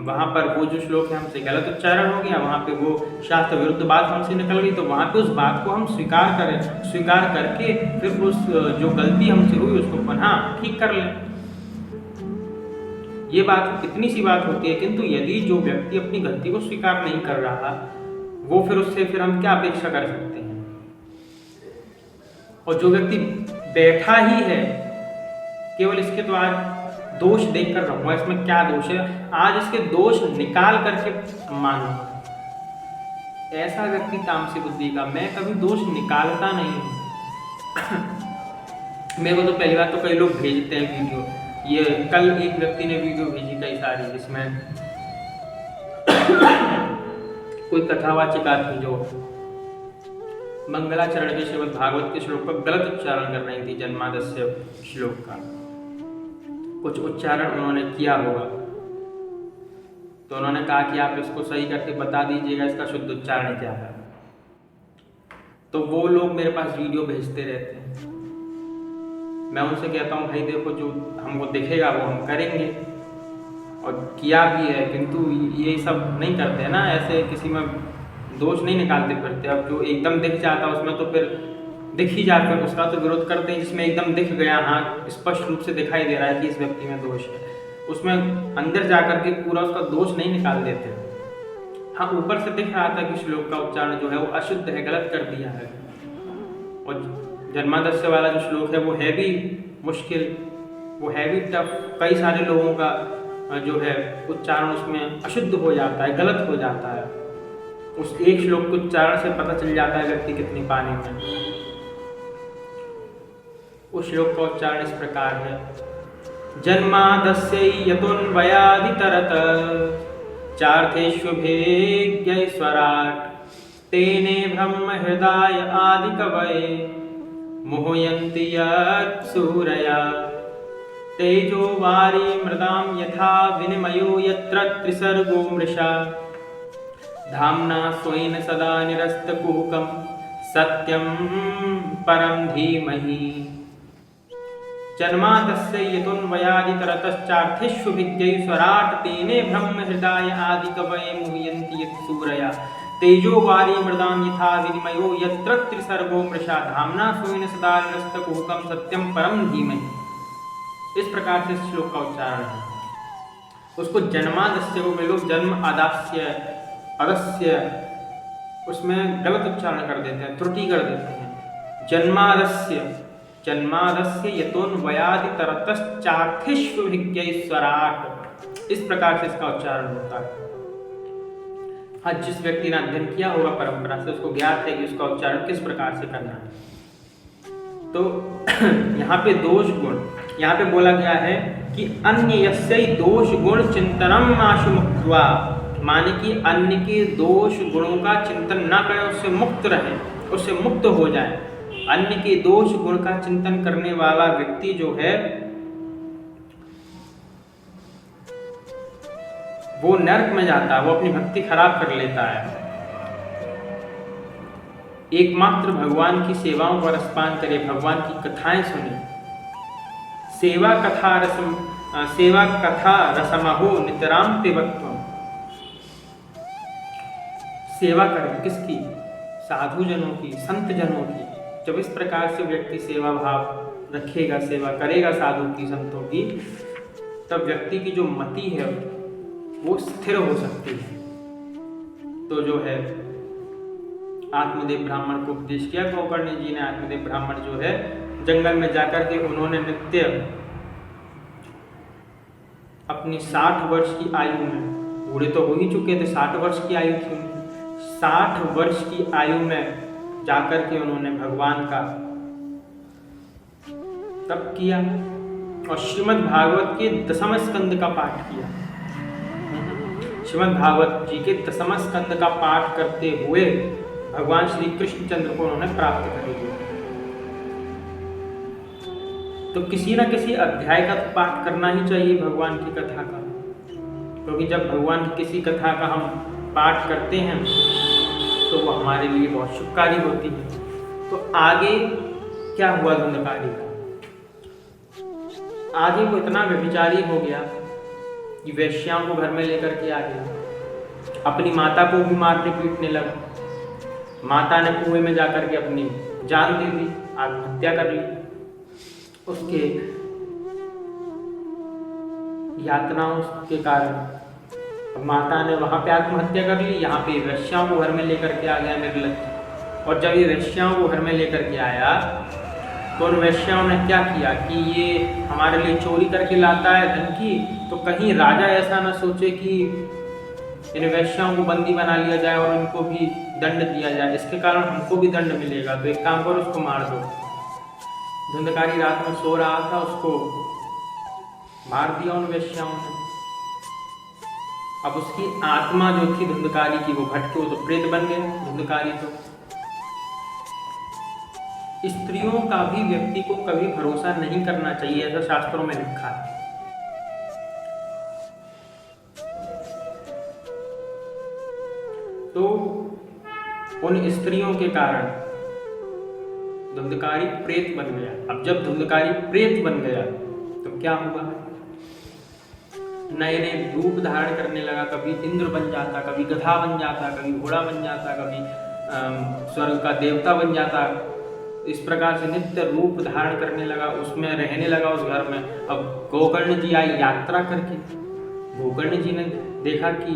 वहाँ पर वो जो श्लोक है हमसे गलत उच्चारण हो गया, वहाँ पे वो शास्त्र विरुद्ध बात हमसे निकल गई, तो वहाँ पे उस बात को हम स्वीकार करें, स्वीकार करके फिर उस जो गलती हमसे हुई उसको पुनः ठीक कर लें। ये बात कितनी सी बात होती है, किंतु यदि जो व्यक्ति अपनी गलती को स्वीकार नहीं कर रहा, वो फिर उससे फिर हम क्या अपेक्षा कर सकते हैं। और जो व्यक्ति बैठा ही है केवल इसके तो आज दोष देख कर रहूंगा, इसमें क्या दोष है, आज इसके दोष निकाल करके मानूंगा, ऐसा व्यक्ति तामसी बुद्धि का। मैं कभी दोष निकालता नहीं हूँ। मेरे को तो पहली बात तो कई लोग भेजते हैं वीडियो, ये कल एक व्यक्ति ने वीडियो भेजी कई सारी, जिसमें कोई कथावाचिका थी जो मंगलाचरण के श्रीमद् भागवत के श्लोक का गलत उच्चारण कर रही थी, जन्मादस्य श्लोक का कुछ उच्चारण उन्होंने किया होगा, तो उन्होंने कहा कि आप इसको सही करके बता दीजिएगा इसका शुद्ध उच्चारण क्या है। तो वो लोग मेरे पास वीडियो भेजते रहते हैं, मैं उनसे कहता हूँ भाई देखो जो हमको दिखेगा वो हम करेंगे, और किया भी है, किंतु ये सब नहीं करते ना, ऐसे किसी में दोष नहीं निकालते फिरते। अब जो एकदम दिख जाता है उसमें तो फिर दिख ही जाता है, उसका तो विरोध करते हैं। जिसमें एकदम दिख गया, हाँ स्पष्ट रूप से दिखाई दे रहा है कि इस व्यक्ति में दोष है, उसमें अंदर जाकर के पूरा उसका दोष नहीं निकाल देते। हाँ ऊपर से दिख रहा था कि श्लोक का उच्चारण जो है वो अशुद्ध है, गलत कर दिया है, और जन्मादस्य वाला जो श्लोक है वो है भी मुश्किल, वो है भी टफ। कई सारे लोगों का जो है उच्चारण उसमें अशुद्ध हो जाता है, गलत हो जाता है। उस एक श्लोक के उच्चारण से पता चल जाता है व्यक्ति कितनी पानी में। उस श्लोक का उच्चारण इस प्रकार है, जन्मादस्य यतोन्वयादितरत चार्थेष्वभिज्ञ स्वराट तेने ब्रह्म हृदय आदि कवये मोहयन्ति यत् सूरया तेजो वारी मृदाम यथा विनिमयो यत्र त्रिसर्गो मृषा धाम्ना स्वेन सदा निरस्तकुहकं सत्यं परं धीमहि। जन्मादस्य यतोन्वयादितरतश्चार्थेष्वभिज्ञैः स्वराट् तेने ब्रह्म हृदय आदि कवये मुह्यन्ति यत् सूरया तेजो वारी मृदां यथा विनिमयो यत्र त्रिसर्गो मृषा धाम्ना स्वेन सदा निरस्तकुहकं सत्यं परं धीमहि। इस प्रकार से श्लोक का उच्चारण है। उसको जन्मादस्य को वे लोग जन्म आदास्य अदस्य उसमें गलत उच्चारण कर देते हैं, त्रुटि कर देते हैं। जन्मादस्य यतोन्वयादितरतश्चार्थेष्वभिज्ञैः स्वराट्, इस प्रकार से इसका उच्चारण होता है। हाँ जिस व्यक्ति ने अध्ययन किया होगा परंपरा से उसको ज्ञात है कि उसका उच्चारण किस प्रकार से करना है। तो यहाँ पे दोष गुण, यहाँ पे बोला गया है कि अन्य यस्यै दोष गुण चिंतनम आशु मुक्त्वा, माने कि अन्य के दोष गुणों का चिंतन ना करें, उससे मुक्त रहे, उससे मुक्त हो जाए। अन्य के दोष गुण का चिंतन करने वाला व्यक्ति जो है वो नरक में जाता है, वो अपनी भक्ति खराब कर लेता है। एकमात्र भगवान की सेवाओं पर रसपान करे, भगवान की कथाएं सुने। सेवा कथा रसमहो नितराम पिबत्वम्। सेवा करें किसकी? साधु जनों की, संत जनों की। जब इस प्रकार से व्यक्ति सेवा भाव रखेगा, सेवा करेगा साधु की, संतों की, तब व्यक्ति की जो मति है वो स्थिर हो सकती है। तो जो है आत्मदेव ब्राह्मण को उपदेश किया गोकर्ण जी ने। आत्मदेव ब्राह्मण जो है जंगल में जाकर के उन्होंने नित्य अपनी 60 वर्ष की आयु में, बूढ़े तो हो ही चुके थे, 60 वर्ष की आयु थी उनकी, 60 वर्ष की आयु में जाकर के उन्होंने भगवान का तप किया और श्रीमद् भागवत के 10वें स्कंद का पाठ किया। श्रीमद् भागवत जी के 10वें स्कंद का पाठ करते हुए भगवान श्री कृष्णचंद्र को उन्होंने प्राप्त कर लिया। तो किसी न किसी अध्याय का तो पाठ करना ही चाहिए भगवान की कथा का, क्योंकि जब भगवान की किसी कथा का हम पाठ करते हैं तो वो हमारे लिए बहुत शुभकारी होती है। तो आगे क्या हुआ धुंधकारी का? आगे वो इतना व्यभिचारी हो गया कि वेश्याओं को घर में लेकर के आ गया, अपनी माता को भी मारने पीटने लगा। माता ने कुएं में जाकर के अपनी जान दे दी, आत्महत्या कर ली। उसके यातनाओं के कारण माता ने वहाँ पे आत्महत्या कर ली, यहाँ पे वेश्याओं को घर में लेकर के आ गया निर्लज्ज। और जब ये वेश्याओं को घर में लेकर के आया तो उन वेश्याओं ने क्या किया कि ये हमारे लिए चोरी करके लाता है धन की, तो कहीं राजा ऐसा ना सोचे कि इन वेश्याओं को बंदी बना लिया जाए और उनको भी दंड दिया जाए, इसके कारण हमको भी दंड मिलेगा, तो एक काम करो उसको मार दो। धुंधकारी रात में सो रहा था, उसको मार दिया उन वेश्याओं ने। अब उसकी आत्मा जो थी धुंधकारी की वो भटके, वो तो प्रेत बन गया धुंधकारी। स्त्रियों का भी व्यक्ति को कभी भरोसा नहीं करना चाहिए, ऐसा शास्त्रों में लिखा है। तो उन स्त्रियों के कारण धुंधकारी प्रेत बन गया। अब जब धुंधकारी प्रेत बन गया तो क्या हुआ, नए नए रूप धारण करने लगा। कभी इंद्र बन जाता, कभी गधा बन जाता, कभी घोड़ा बन जाता, कभी स्वर्ग का देवता बन जाता। इस प्रकार से नित्य रूप धारण करने लगा, उसमें रहने लगा उस घर में। अब गोकर्ण जी आए यात्रा करके। गोकर्ण जी ने देखा कि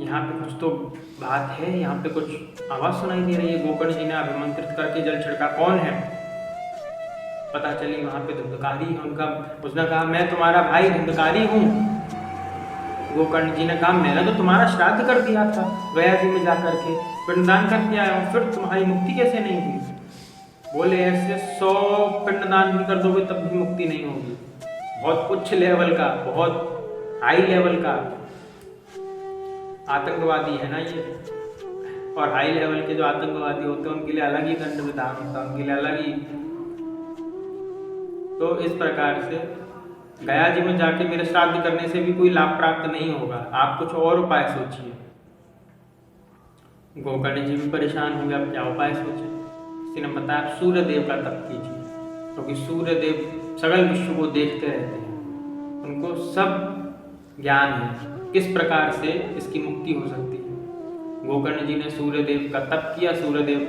यहाँ पे कुछ तो बात है, यहाँ पे कुछ आवाज सुनाई दे रही है। गोकर्ण जी ने अभिमंत्रित करके जल छिड़का, कौन है? पता चली वहां पे धुंधकारी है उनका। उसने कहा मैं तुम्हारा भाई धुंधकारी हूँ। गोकर्ण जी ने कहा मैंने तो तुम्हारा श्राद्ध कर दिया था, गया जी में जाकर के पिंडदान करके आया हूँ, फिर तुम्हारी मुक्ति कैसे नहीं हुई? बोले ऐसे 100 पिंडदान भी कर दोगे तब भी मुक्ति नहीं होगी। बहुत उच्च लेवल का, बहुत हाई लेवल का आतंकवादी है ना ये। और हाई लेवल के जो आतंकवादी होते हैं उनके लिए अलग ही दंड विधान होता है, उनके लिए अलग ही। तो इस प्रकार से गया जी में जाके मेरे श्राद्ध करने से भी कोई लाभ प्राप्त नहीं होगा, आप कुछ और उपाय सोचिए। गोकर्ण जी भी परेशान हो गया, अब क्या उपाय सोचे? किसी ने बताया सूर्य देव का तप कीजिए, क्योंकि सूर्य देव सगल विश्व को देखते रहते हैं, उनको सब ज्ञान है किस प्रकार से इसकी मुक्ति हो सकती है। गोकर्ण जी ने सूर्य देव का तप किया, सूर्य देव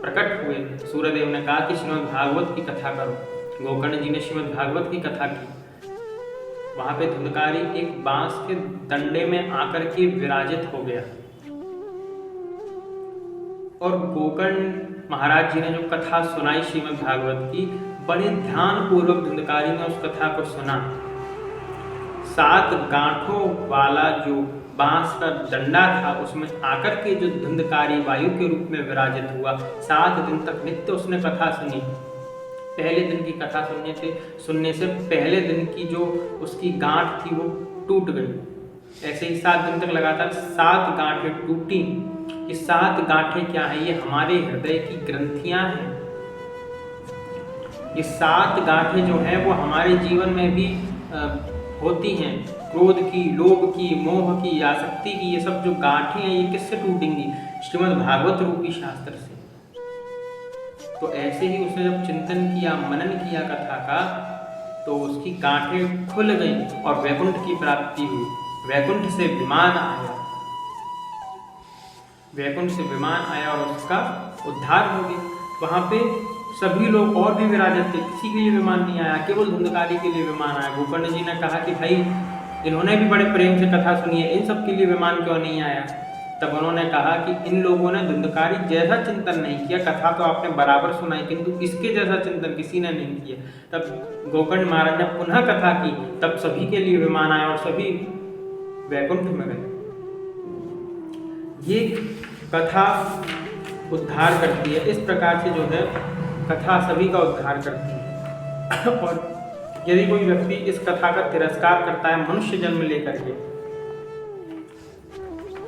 प्रकट हुए। सूर्य देव ने कहा कि श्रीमद् भागवत की कथा करो। गोकर्ण जी ने श्रीमद् भागवत की कथा की। वहां पे धुंधकारी एक बांस के डंडे में आकर के विराजित हो गया। और गोकर्ण महाराज जी ने जो कथा सुनाई श्रीमद् भागवत की, बड़े ध्यान पूर्वक धुंधकारी ने उस कथा को सुना। 7 गांठों वाला जो बांस का डंडा था उसमें आकर के जो धुंधकारी वायु के रूप में विराजित हुआ। 7 दिन तक नित्य उसने कथा सुनी। पहले दिन की कथा सुनने से पहले दिन की जो उसकी गांठ थी वो टूट गई। ऐसे ही 7 दिन तक लगातार 7 गांठें टूटी। ये 7 गांठें क्या है? ये हमारे हृदय की ग्रंथियां हैं। ये 7 गांठें जो है वो हमारे जीवन में भी होती हैं। क्रोध की, लोभ की, मोह की, आसक्ति की, ये सब जो गांठें हैं ये किससे टूटेंगी? श्रीमद् भागवत रूपी शास्त्र से। तो ऐसे ही उसने जब चिंतन किया, मनन किया कथा का, तो उसकी गांठें खुल गई और वैकुंठ की प्राप्ति हुई। वैकुंठ से विमान आया, वैकुंठ से विमान आया और उसका उद्धार हो गया। वहां पे सभी लोग और भी विराजित थे, किसी के लिए विमान नहीं आया, केवल धुंधकारी के लिए विमान आया। गोकर्ण जी ने कहा कि भाई इन्होंने भी बड़े प्रेम से कथा सुनी है, इन सब के लिए विमान क्यों नहीं आया? तब उन्होंने कहा कि इन लोगों ने धुंधकारी जैसा चिंतन नहीं किया, कथा तो आपने बराबर सुनाई किंतु इसके जैसा चिंतन किसी ने नहीं किया। तब गोकर्ण महाराज ने पुनः कथा की, तब सभी के लिए विमान आया और सभी वैकुंठ में गए। ये कथा उद्धार करती है। इस प्रकार से जो है कथा सभी का उद्धार करती है। और यदि कोई व्यक्ति इस कथा का तिरस्कार करता है मनुष्य जन्म लेकर के,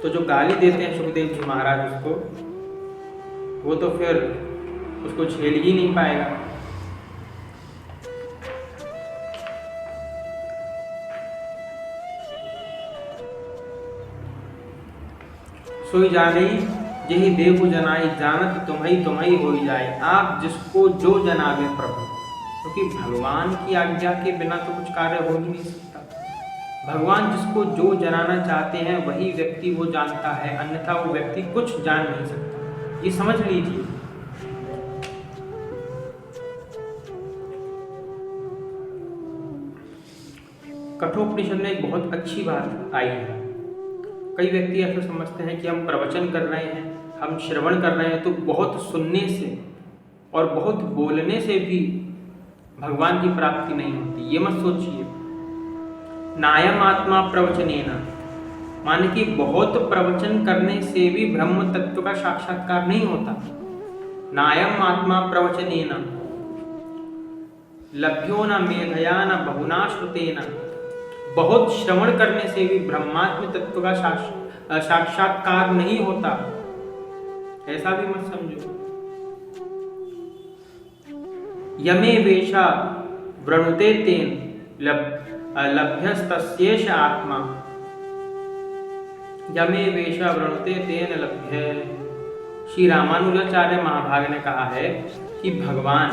तो जो गाली देते हैं सुखदेव जी महाराज उसको, वो तो फिर उसको झेल ही नहीं पाएगा। सोई जाने यही देव जनाई, जानत तुम्हारी हो जाए। आप जिसको जो जनावे प्रभु, क्योंकि भगवान की आज्ञा के बिना तो कुछ कार्य हो ही नहीं सकता। भगवान जिसको जो जनाना चाहते हैं वही व्यक्ति वो जानता है, अन्यथा वो व्यक्ति कुछ जान नहीं सकता। ये समझ लीजिए। कठोपनिषद में एक बहुत अच्छी बात आई है। कई व्यक्ति ऐसा समझते हैं कि हम प्रवचन कर रहे हैं, हम श्रवण कर रहे हैं, तो बहुत सुनने से और बहुत बोलने से भी भगवान की प्राप्ति नहीं होती। ये मत सोचिए। नायम आत्मा प्रवचनेन, माने कि बहुत प्रवचन करने से भी ब्रह्म तत्व का साक्षात्कार नहीं होता। नायम आत्मा प्रवचनेन लभ्यो न मेधया न बहुना श्रुतेन, बहुत श्रवण करने से भी ब्रह्मात्म तत्व का साक्षात्कार नहीं होता। ऐसा भी मत समझो। यमे वेशा वृणुते तेन लभ्यस्तस्येष आत्मा। यमे वेशा वृणुते तेन लभ्य। श्री रामानुजाचार्य महाभाग ने कहा है कि भगवान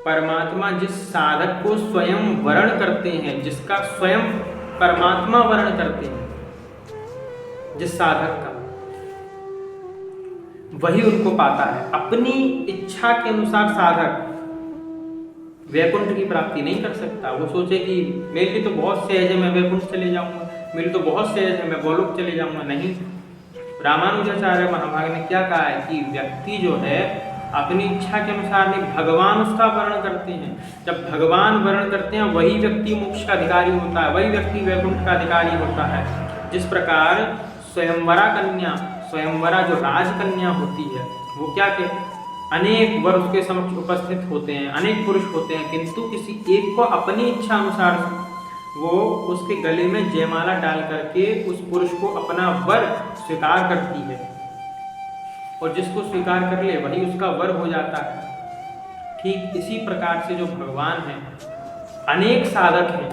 परमात्मा जिस साधक को स्वयं वर्ण करते हैं, जिसका स्वयं परमात्मा वर्ण करते हैं, जिस साधक का, वही उनको पाता है। अपनी इच्छा के अनुसार साधक वैकुंठ की प्राप्ति नहीं कर सकता। वो सोचे कि मेरे लिए तो बहुत सहज है, मैं वैकुंठ चले जाऊंगा, मेरे तो बहुत सहज है, मैं गोलोक चले जाऊंगा। नहीं, रामानुजाचार्य महाभाग ने क्या कहा है कि व्यक्ति जो है अपनी इच्छा के अनुसार नहीं, भगवान उसका वर्ण करते हैं। जब भगवान वर्ण करते हैं वही व्यक्ति मोक्ष का अधिकारी होता है, वही व्यक्ति वैकुंठ का अधिकारी होता है। जिस प्रकार स्वयंवरा कन्या, स्वयंवरा जो राजकन्या होती है, वो क्या के अनेक वर उसके समक्ष उपस्थित होते हैं, अनेक पुरुष होते हैं, किंतु किसी एक को अपनी इच्छा अनुसार वो उसके गले में जयमाला डाल करके उस पुरुष को अपना वर स्वीकार करती है, और जिसको स्वीकार कर ले वही उसका वर हो जाता है। ठीक इसी प्रकार से जो भगवान है, अनेक साधक हैं,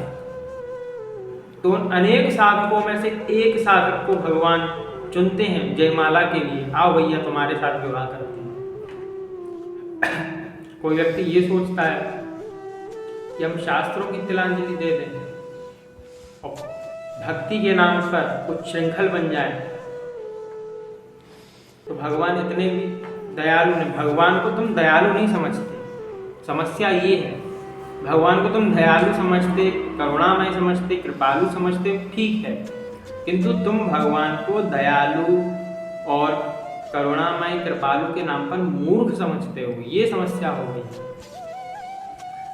तो उन अनेक साधकों में से एक साधक को भगवान चुनते हैं जयमाला के लिए, आओ भैया तुम्हारे साथ विवाह करते हैं। कोई व्यक्ति ये सोचता है कि हम शास्त्रों की तिलांजलि दे दें और भक्ति के नाम पर कुछ श्रृंखल बन जाए, तो भगवान इतने भी दयालु नहीं। भगवान को तुम दयालु नहीं समझते, समस्या ये है। भगवान को तुम दयालु समझते, करुणामय समझते, कृपालु समझते, ठीक है, किंतु तुम भगवान को दयालु और करुणामय कृपालु के नाम पर मूर्ख समझते हो, ये समस्या हो गई।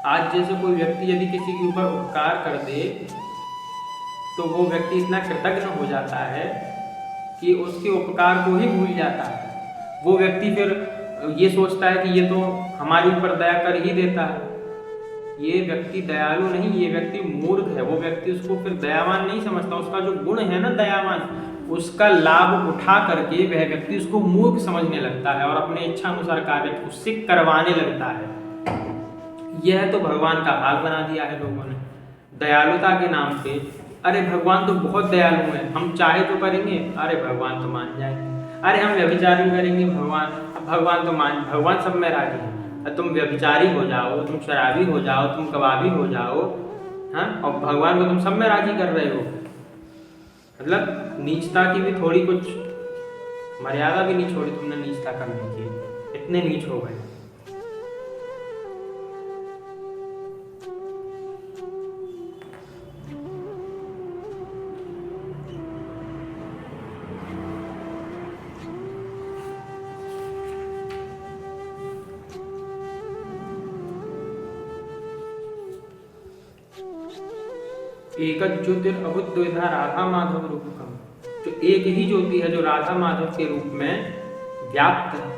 आज जैसे कोई व्यक्ति यदि किसी के ऊपर उपकार कर दे तो वो व्यक्ति इतना कृतज्ञ हो जाता है कि उसके उपकार को ही भूल जाता है। वो व्यक्ति फिर ये सोचता है कि ये तो हमारे ऊपर दया कर ही देता है। ये व्यक्ति दयालु नहीं, ये व्यक्ति मूर्ख है। वो व्यक्ति उसको फिर दयावान नहीं समझता। उसका जो गुण है ना दयावान, उसका लाभ उठा करके वह व्यक्ति उसको मूर्ख समझने लगता है और अपने इच्छा अनुसार कार्य उससे करवाने लगता है। यह तो भगवान का हाल बना दिया है लोगों ने दयालुता के नाम पे। अरे भगवान तो बहुत दयालु है, हम चाहे तो करेंगे, अरे भगवान तो मान जाएंगे। अरे हम व्यभिचार भी करेंगे, भगवान तो भगवान सब में राजी है। तुम व्यभिचारी हो जाओ, तुम शराबी हो जाओ, तुम कबाबी हो जाओ, हाँ, और भगवान को तुम सब में राजी कर रहे हो। मतलब नीचता की भी थोड़ी कुछ मर्यादा भी नहीं छोड़ी तुमने नीचता करने की, इतने नीच हो गए। एक ज्योतिर्अभुद्विधा राधा माधव रूपकम, जो एक ही ज्योति है जो राधा माधव के रूप में व्याप्त है।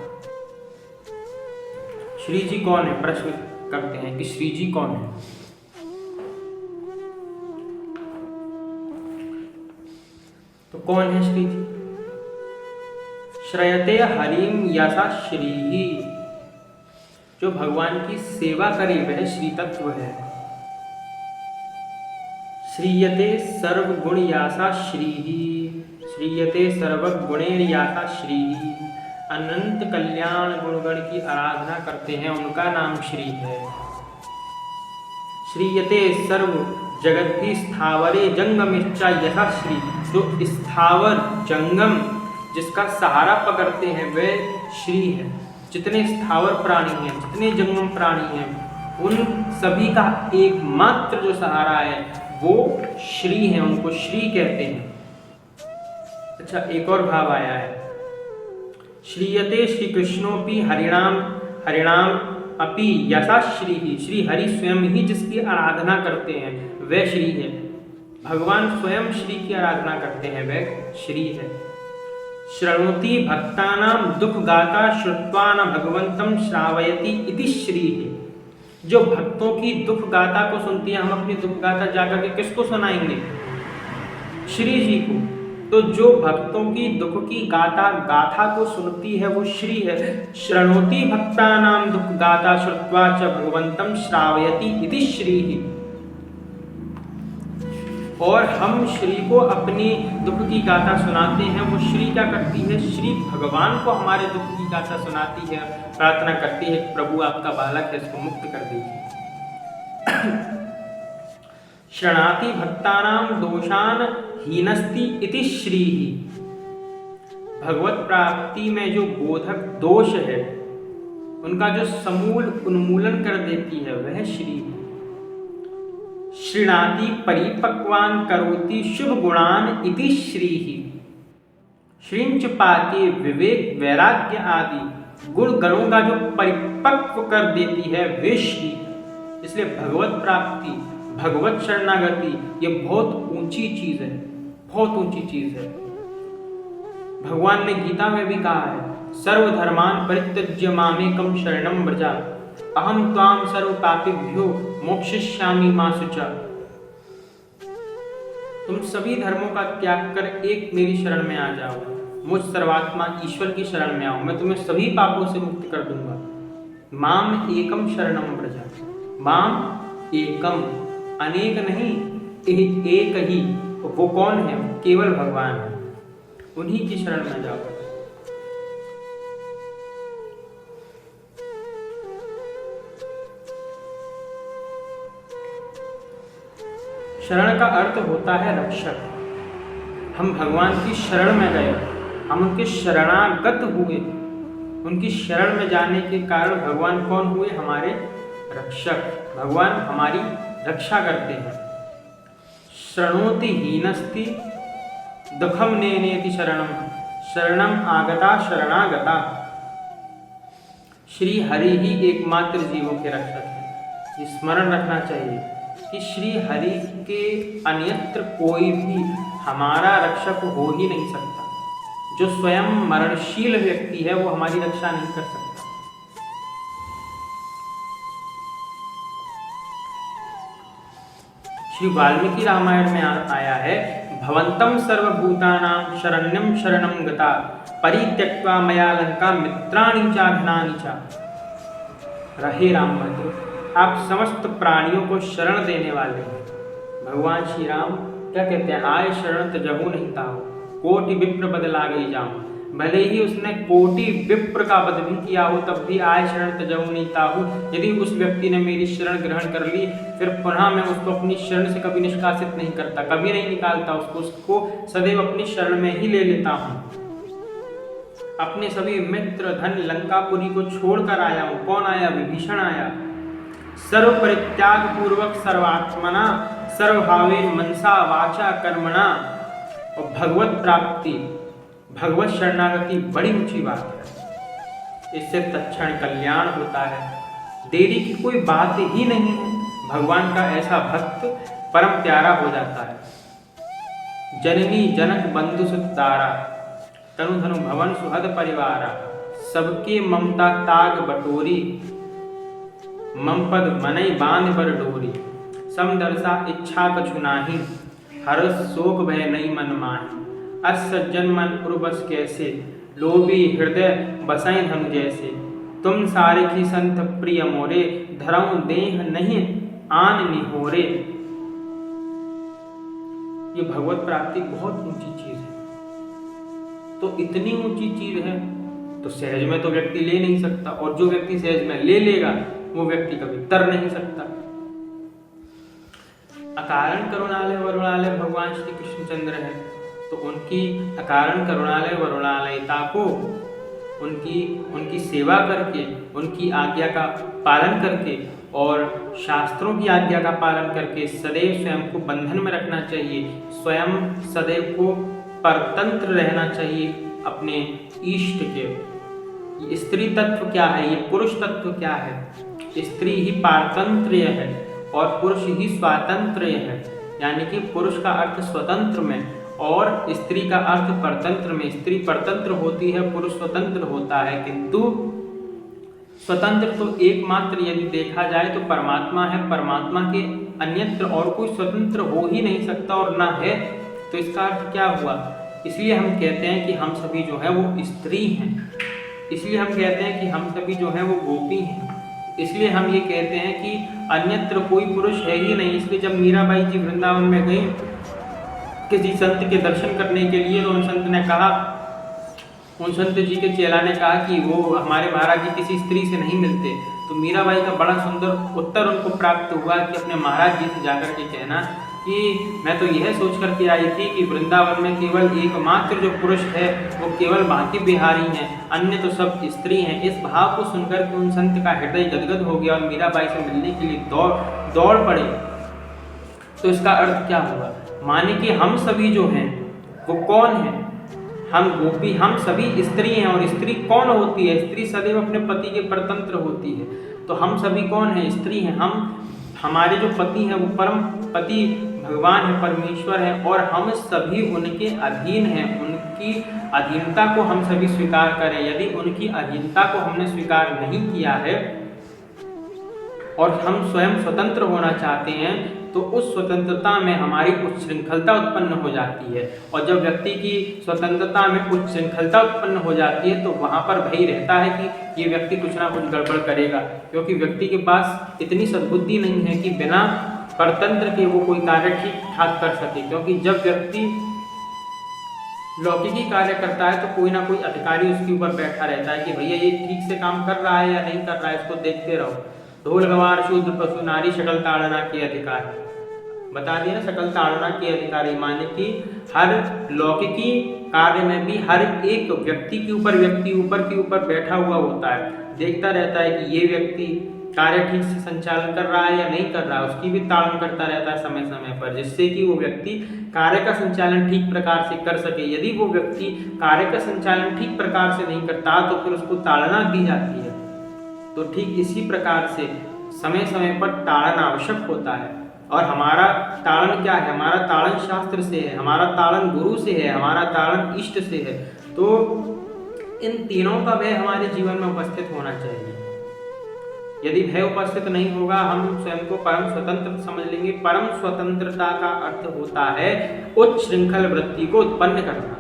श्री जी कौन है? प्रश्न करते हैं कि श्री जी कौन है? तो कौन है श्री जी? श्रयते हरिम यसा श्री ही, जो भगवान की सेवा करे वह श्री तत्व है। श्रीयते सर्वगुण यासा श्रीहि, श्रीयते सर्वगुणेर यासा श्रीहि, अनंत कल्याण गुणगण की आराधना करते हैं उनका नाम श्री है। श्रीयते सर्व जगत भी स्थावरे जंगमिश्चा यथा श्री, जो स्थावर जंगम जिसका सहारा पकड़ते हैं वह श्री है। जितने स्थावर प्राणी हैं, जितने जंगम प्राणी हैं, उन सभी का एकमात्र जो सहारा है वो श्री है, उनको श्री कहते हैं। अच्छा, एक और भाव आया है, श्रीयते श्री कृष्णोपि हरिणाम हरिणाम अपि यथा श्री ही, श्री हरि स्वयं ही जिसकी आराधना करते हैं वह श्री है। भगवान स्वयं श्री की आराधना करते हैं वह श्री है। शृणोति भक्तानाम दुख गाता श्रुत्वा न भगवंतम श्रावयति इति श्री है। जो भक्तों की दुख गाथा को सुनती है, हम अपनी दुख गाथा जाकर के किसको सुनाएंगे? श्री जी को। तो जो भक्तों की दुख की गाथा को सुनती है वो श्री है। शृणोति भक्तानां दुख गाथा श्रुत्वा च भगवंतं श्रावयति इति श्री ही। और हम श्री को अपनी दुख की गाथा सुनाते हैं, वो श्री क्या करती है, श्री भगवान को हमारे दुख की गाथा सुनाती है, प्रार्थना करती है प्रभु आपका बालक है, इसको मुक्त कर दीजिए। शरणाति भक्तानां दोषान हीनस्ति इति श्री ही। भगवत प्राप्ति में जो बोधक दोष है उनका जो समूल उन्मूलन कर देती है वह श्री है। श्रीणाति परिपक्वान करोति शुभ गुणान इति श्री ही। श्रींच पाके विवेक वैराग्य आदि गुण गणों का जो परिपक्व कर देती है वे श्री। इसलिए भगवत प्राप्ति, भगवत शरणागति ये बहुत ऊंची चीज है, बहुत ऊंची चीज है। भगवान ने गीता में भी कहा है, सर्वधर्मान परित्यज्य मामेकं शरणं व्रज अहम त्वाम सर्व पापेभ्यो मोक्षयिष्यामि मा शुचा। तुम सभी धर्मों का त्याग कर एक मेरी शरण में आ जाओ, मुझ सर्वात्मा ईश्वर की शरण में आओ, मैं तुम्हें सभी पापों से मुक्त कर दूंगा। माम एकम शरणं व्रज। माम एकम, अनेक नहीं, एक ही। वो कौन है? केवल भगवान है, उन्हीं की शरण में जाओ। शरण का अर्थ होता है रक्षक। हम भगवान की शरण में गए, हम उनके शरणागत हुए। उनकी शरण में जाने के कारण भगवान कौन हुए? हमारे रक्षक। भगवान हमारी रक्षा करते हैं। शरणोति हीनस्ति दुखम नेनेति शरणम, शरणम आगता शरणागता। श्री हरि ही एकमात्र जीवों के रक्षक हैं। ये स्मरण रखना चाहिए कि श्री हरि के अन्यत्र कोई भी हमारा रक्षक हो ही नहीं सकता। जो स्वयं मरणशील व्यक्ति है वो हमारी रक्षा नहीं कर सकता। श्री वाल्मीकि रामायण में आया है, भवंतम सर्वभूतानां शरण्यं शरणं गता परित्यक्त्वा मया लंका मित्राणि चाधनानि च। रहे राम भद्र, आप समस्त प्राणियों को शरण देने वाले हैं। भगवान श्री राम क्या कहते हैं? आय शरण तजहु नहीं ताहु, कोटि विप्र बद लागई जाऊं। भले ही उसने कोटि विप्र का वध भी किया हो तब भी आय शरण तजहु नहीं ताहु। यदि उस व्यक्ति ने मेरी शरण ग्रहण कर ली फिर पुनः मैं उसको अपनी शरण से कभी निष्कासित नहीं करता, कभी नहीं निकालता उसको सदैव अपनी शरण में ही ले लेता हूँ। अपने सभी मित्र धन लंकापुरी को छोड़कर आया हूँ। कौन आया? विभीषण आया। सर्व परित्याग पूर्वक सर्वात्मना सर्वभावेन मनसा वाचा कर्मणा। और भगवत प्राप्ति, भगवत शरणागति बड़ी ऊंची बात है। इससे तत्क्षण कल्याण होता है, देरी की कोई बात ही नहीं है। भगवान का ऐसा भक्त परम प्यारा हो जाता है। जननी जनक बंधु सुत तारा, तनु धनु भवन सुहद परिवारा। सबके ममता ताग बटोरी, ममपद मनई बांध बर डोरी। समदर्शा इच्छा कछु नाही, हर्ष शोक भय नहीं मन माही। अस सज्जन मन पुरबस कैसे, लोभी हृदय बसाई धनु जैसे। तुम सारे की संत प्रिय मोरे, धरऊं देह नहीं आन निहोरे। ये भगवत प्राप्ति बहुत ऊंची चीज है। तो इतनी ऊंची चीज है तो सहज में तो व्यक्ति ले नहीं सकता, और जो व्यक्ति सहज में ले लेगा वो व्यक्ति कभी तर नहीं सकता। अकारण करुणालय वरुणालय भगवान श्री कृष्णचंद्र है, तो उनकी अकारण करुणालय वरुणालयता को उनकी सेवा करके, उनकी आज्ञा का पालन करके और शास्त्रों की आज्ञा का पालन करके सदैव स्वयं को बंधन में रखना चाहिए। स्वयं सदैव को परतंत्र रहना चाहिए अपने इष्ट के। ये स्त्री तत्व क्या है? ये पुरुष तत्व क्या है? स्त्री ही पारतंत्र्य है और पुरुष ही स्वातंत्र्य है। यानी कि पुरुष का अर्थ स्वतंत्र में और स्त्री का अर्थ परतंत्र में। स्त्री परतंत्र होती है, पुरुष स्वतंत्र होता है, किंतु स्वतंत्र तो एकमात्र यदि देखा जाए तो परमात्मा है। परमात्मा के अन्यत्र और कोई स्वतंत्र हो ही नहीं सकता, और ना है तो इसका अर्थ क्या हुआ इसलिए हम कहते हैं कि हम सभी जो है वो स्त्री हैं, इसलिए हम कहते हैं कि हम सभी जो है वो गोपी हैं, इसलिए हम ये कहते हैं कि अन्यत्र कोई पुरुष है ही नहीं। इसलिए जब मीराबाई जी वृंदावन में गई किसी संत के दर्शन करने के लिए, तो उन संत ने कहा, उन संत जी के चेला ने कहा कि वो हमारे महाराज जी किसी स्त्री से नहीं मिलते। तो मीराबाई का बड़ा सुंदर उत्तर उनको प्राप्त हुआ कि अपने महाराज जी से जाकर के कहना कि मैं तो यह सोच करके आई थी कि वृंदावन में केवल एकमात्र जो पुरुष है वो केवल बांके बिहारी हैं, अन्य तो सब स्त्री हैं। इस भाव को सुनकर के उन संत का हृदय गदगद हो गया और मीराबाई से मिलने के लिए दौड़ पड़े। तो इसका अर्थ क्या हुआ? माने कि हम सभी जो हैं वो कौन है? हम गोपी, हम सभी स्त्री हैं। और स्त्री कौन होती है? स्त्री सदैव अपने पति के परतंत्र होती है। तो हम सभी कौन हैं? स्त्री हैं। हमारे जो पति हैं वो परम पति भगवान है, परमेश्वर है, और हम सभी उनके अधीन हैं। उनकी अधीनता को हम सभी स्वीकार करें। यदि उनकी अधीनता को हमने स्वीकार नहीं किया है और हम स्वयं स्वतंत्र होना चाहते हैं, तो उस स्वतंत्रता में हमारी उच्छृंखलता उत्पन्न हो जाती है। और जब व्यक्ति की स्वतंत्रता में उच्छृंखलता उत्पन्न हो जाती है तो वहाँ पर भय रहता है कि ये व्यक्ति कुछ ना कुछ गड़बड़ करेगा, क्योंकि व्यक्ति के पास इतनी सद्बुद्धि नहीं है कि बिना परतंत्र के वो कोई कार्य ठीक ठाक कर सके। क्योंकि जब व्यक्ति लौकिकी कार्य करता है तो कोई ना कोई अधिकारी उसके ऊपर बैठा रहता है कि भैया ये ठीक से काम कर रहा है या नहीं कर रहा है, इसको देखते रहो। ढोल गवार शूद्र पशु नारी सकल ताड़ना के अधिकारी, बता दिया ना, सकल ताड़ना के अधिकारी। माने कि हर लौकिकी कार्य में भी हर एक व्यक्ति के ऊपर बैठा हुआ होता है, देखता रहता है कि ये व्यक्ति कार्य ठीक से संचालन कर रहा है या नहीं कर रहा है, उसकी भी ताड़न करता रहता है समय समय पर, जिससे कि वो व्यक्ति कार्य का संचालन ठीक प्रकार से कर सके। यदि वो व्यक्ति कार्य का संचालन ठीक प्रकार से नहीं करता तो फिर उसको ताड़ना दी जाती है। तो ठीक इसी प्रकार से समय समय पर ताड़न आवश्यक होता है। और हमारा ताड़न क्या है? हमारा ताड़न शास्त्र से है, हमारा ताड़न गुरु से है, हमारा ताड़न इष्ट से है। तो इन तीनों का भय हमारे जीवन में उपस्थित होना चाहिए। यदि भय उपस्थित नहीं होगा, हम स्वयं को परम स्वतंत्र समझ लेंगे। परम स्वतंत्रता का अर्थ होता है उच्च श्रृंखल वृत्ति को उत्पन्न करना।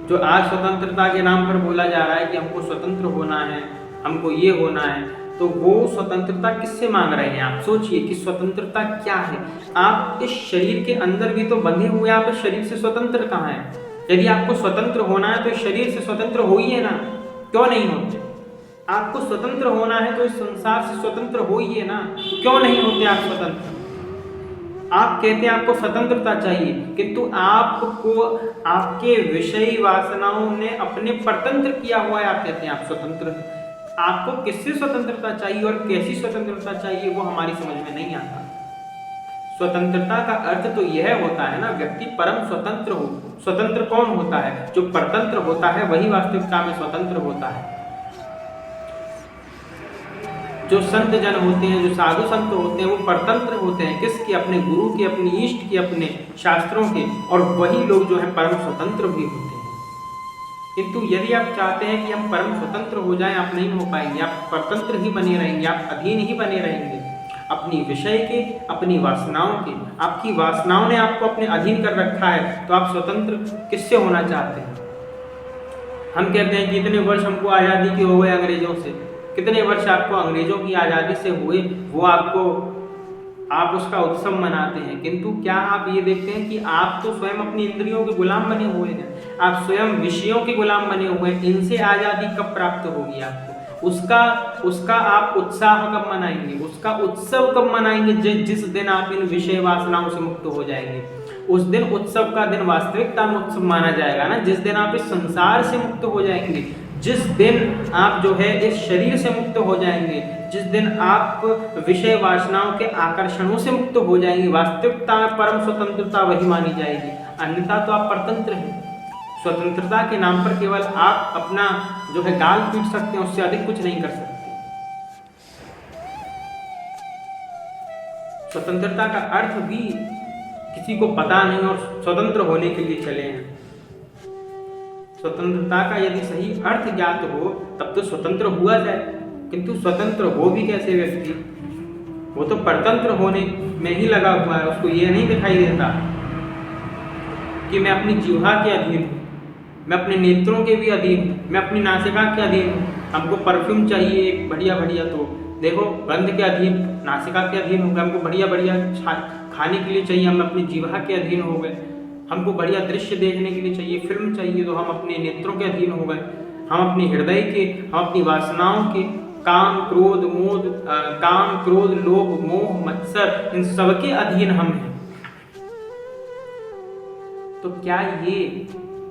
जो आज स्वतंत्रता के नाम पर बोला जा रहा है कि हमको स्वतंत्र होना है, हमको ये होना है, तो वो स्वतंत्रता किससे मांग रहे हैं? आप सोचिए कि स्वतंत्रता क्या है। आप इस शरीर के अंदर भी तो बंधे हुए, आप इस शरीर से स्वतंत्र कहाँ हैं? यदि आपको स्वतंत्र होना है तो इस शरीर से स्वतंत्र हो ही है ना, क्यों नहीं होते? आपको स्वतंत्र होना है तो इस संसार से स्वतंत्र हो ही है ना, क्यों नहीं होते आप स्वतंत्र? आप कहते हैं आपको स्वतंत्रता चाहिए, किंतु आपको आपके विषयी वासनाओं ने अपने परतंत्र किया हुआ है। आप कहते हैं आप स्वतंत्र। आपको किससे स्वतंत्रता चाहिए और कैसी स्वतंत्रता चाहिए वो हमारी समझ में नहीं आता। स्वतंत्रता का अर्थ तो यह होता है ना, व्यक्ति परम स्वतंत्र हो। स्वतंत्र कौन होता है? जो परतंत्र होता है वही वास्तविकता में स्वतंत्र होता है। जो संत जन होते हैं, जो साधु संत होते हैं, वो परतंत्र होते हैं। किसके? अपने गुरु के, अपने इष्ट के, अपने शास्त्रों के। और वही लोग जो है परम स्वतंत्र भी होते हैं। किंतु यदि आप चाहते हैं कि हम परम स्वतंत्र हो जाएं, आप नहीं हो पाएंगे। आप परतंत्र ही बने रहेंगे, आप अधीन ही बने रहेंगे अपनी विषय के, अपनी वासनाओं के। आपकी वासनाओं ने आपको अपने अधीन कर रखा है, तो आप स्वतंत्र किससे होना चाहते हैं? हम कहते हैं कि इतने वर्ष हमको आज़ादी के हो गए अंग्रेजों से। कितने वर्ष आपको अंग्रेजों की आज़ादी से हुए, वो आप उसका उत्सव मनाते हैं। किंतु क्या आप ये देखते हैं कि आप तो स्वयं अपनी इंद्रियों के गुलाम बने हुए हैं, आप स्वयं विषयों के गुलाम बने हुए हैं। इनसे आज़ादी कब प्राप्त होगी आपको? उसका आप उत्साह कब मनाएंगे? उसका उत्सव कब मनाएंगे? जिस दिन आप इन विषय वासनाओं से मुक्त हो जाएंगे, उस दिन उत्सव का दिन वास्तविकता में उत्सव माना जाएगा ना। जिस दिन आप इस संसार से मुक्त हो जाएंगे, जिस दिन आप जो है इस शरीर से मुक्त हो जाएंगे, जिस दिन आप विषय वासनाओं के आकर्षणों से मुक्त हो जाएंगे, वास्तविकता में परम स्वतंत्रता वही मानी जाएगी। अन्यथा तो आप परतंत्र हैं। स्वतंत्रता के नाम पर केवल आप अपना जो है गाल पीट सकते हैं, उससे अधिक कुछ नहीं कर सकते। स्वतंत्रता का अर्थ भी किसी को पता नहीं और स्वतंत्र होने के लिए चले हैं। स्वतंत्रता का यदि सही अर्थ ज्ञात हो तब तो स्वतंत्र हुआ जाए, किंतु स्वतंत्र हो भी कैसे व्यक्ति? वो तो परतंत्र होने में ही लगा हुआ है, उसको ये नहीं दिखाई देता कि मैं अपनी जिह्वा के अधीन हूँ, मैं अपने नेत्रों के भी अधीन हूँ, मैं अपनी नासिका के अधीन हूँ। हमको परफ्यूम चाहिए एक बढ़िया बढ़िया, तो देखो गंध के अधीन, नासिका के अधीन हो गए। हमको बढ़िया बढ़िया खाने के लिए चाहिए, हम अपनी जिह्वा के अधीन हो गए। हमको बढ़िया दृश्य देखने के लिए चाहिए, फिल्म चाहिए, तो हम अपने नेत्रों के अधीन हो गए। हम अपने हृदय के, हम अपनी वासनाओं के, काम क्रोध लोभ मोह मत्सर, इन सबके अधीन हम हैं। तो क्या ये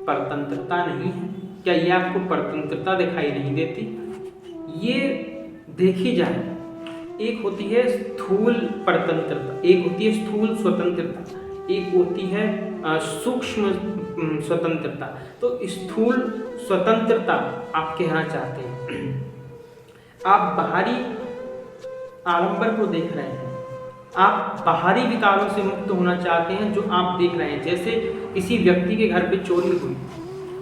परतंत्रता नहीं है? क्या ये आपको परतंत्रता दिखाई नहीं देती? ये देखी जाए, एक होती है स्थूल परतंत्रता, एक होती है स्थूल स्वतंत्रता, एक होती है सूक्ष्म स्वतंत्रता। तो स्थूल स्वतंत्रता आप कहना चाहते हैं, आप बाहरी आडंबर को देख रहे हैं, आप बाहरी विकारों से मुक्त होना चाहते हैं जो आप देख रहे हैं। जैसे किसी व्यक्ति के घर पे चोरी हुई,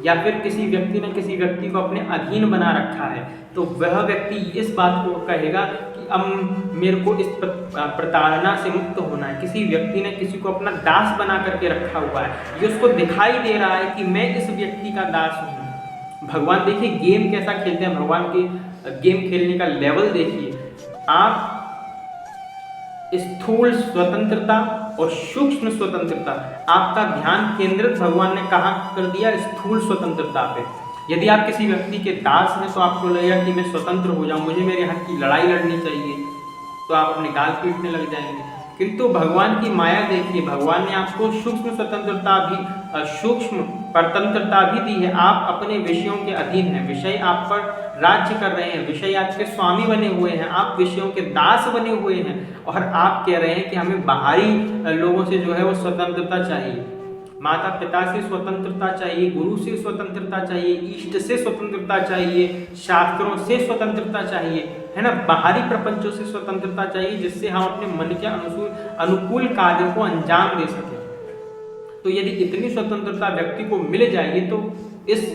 या फिर किसी व्यक्ति ने किसी व्यक्ति को अपने अधीन बना रखा है, तो वह व्यक्ति इस बात को कहेगा कि अब मेरे को इस प्रताड़ना से मुक्त होना है। किसी व्यक्ति ने किसी को अपना दास बना करके रखा हुआ है, ये उसको दिखाई दे रहा है कि मैं इस व्यक्ति का दास हूँ। भगवान देखिए गेम कैसा खेलते हैं, भगवान के गेम खेलने का लेवल देखिए। आप स्थूल स्वतंत्रता और सूक्ष्म स्वतंत्रता, आपका ध्यान केंद्रित भगवान ने कहाँ कर दिया? स्थूल स्वतंत्रता पे। यदि आप किसी व्यक्ति के दास हैं तो आपको लगेगा कि मैं स्वतंत्र हो जाऊं, मुझे मेरे हक की लड़ाई लड़नी चाहिए, तो आप अपने गाल पीटने लग जाएंगे। किंतु भगवान की माया देखिए, भगवान ने आपको सूक्ष्म स्वतंत्रता भी, सूक्ष्म परतंत्रता भी दी है। आप अपने विषयों के अधीन हैं, विषय आप पर राज्य कर रहे हैं, विषय आपके स्वामी बने हुए हैं, आप विषयों के दास बने हुए हैं, और आप कह रहे हैं कि हमें बाहरी लोगों से जो है वो स्वतंत्रता चाहिए। माता पिता से स्वतंत्रता चाहिए, गुरु से स्वतंत्रता चाहिए, इष्ट से स्वतंत्रता चाहिए, शास्त्रों से स्वतंत्रता चाहिए, है ना, बाहरी प्रपंचों से स्वतंत्रता चाहिए, जिससे हम अपने मन के अनुकूल कार्य को अंजाम दे सकें। तो यदि इतनी स्वतंत्रता व्यक्ति को मिल जाएगी तो इस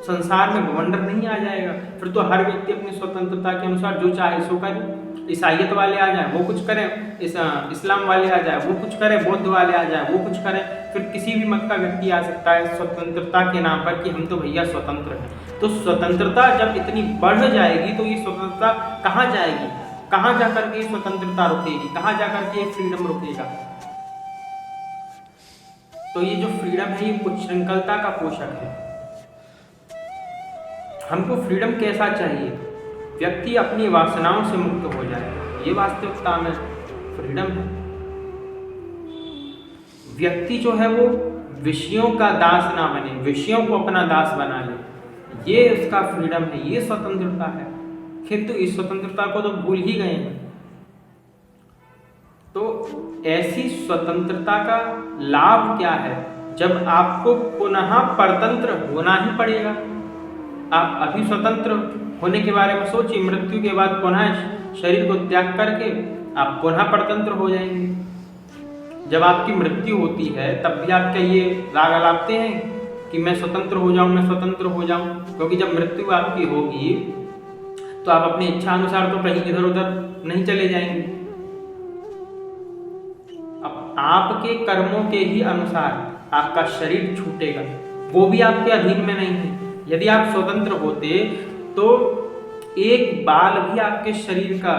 संसार में बवंडर नहीं आ जाएगा। फिर तो हर व्यक्ति अपनी स्वतंत्रता के अनुसार जो चाहे सो करे। ईसाइयत वाले आ जाए वो कुछ करें, इस्लाम वाले आ जाए वो कुछ करें, बौद्ध वाले आ जाए वो कुछ करें, फिर किसी भी मत का व्यक्ति आ सकता है स्वतंत्रता के नाम पर कि हम तो भैया स्वतंत्र हैं। तो स्वतंत्रता जब इतनी बढ़ जाएगी तो ये स्वतंत्रता कहाँ जाएगी? कहाँ जाकर के स्वतंत्रता रुकेगी? कहाँ जाकर के फ्रीडम रुकेगा? तो ये जो फ्रीडम है ये उच्छृंखलता का पोषक है। हमको फ्रीडम कैसा चाहिए? व्यक्ति अपनी वासनाओं से मुक्त हो जाए, ये वास्तविकता में फ्रीडम है। व्यक्ति जो है वो विषयों का दास ना बने, विषयों को अपना दास बना ले, ये उसका फ्रीडम है, ये स्वतंत्रता है। किंतु इस स्वतंत्रता को तो भूल ही गए हैं। तो ऐसी स्वतंत्रता का लाभ क्या है जब आपको पुनः परतंत्र होना ही पड़ेगा? आप अभी स्वतंत्र होने के बारे में सोचिए, मृत्यु के बाद पुनः शरीर को त्याग करके आप पुनः परतंत्र हो जाएंगे। जब आपकी मृत्यु होती है तब भी आप क्या ये राग अलापते हैं कि मैं स्वतंत्र हो जाऊं, मैं स्वतंत्र हो जाऊं? क्योंकि जब मृत्यु आपकी होगी तो आप अपनी इच्छा अनुसार तो कहीं इधर उधर नहीं चले जाएंगे। अब आपके कर्मों के ही अनुसार आपका शरीर छूटेगा, वो भी आपके अधीन में नहीं है। यदि आप स्वतंत्र होते तो एक बाल भी आपके शरीर का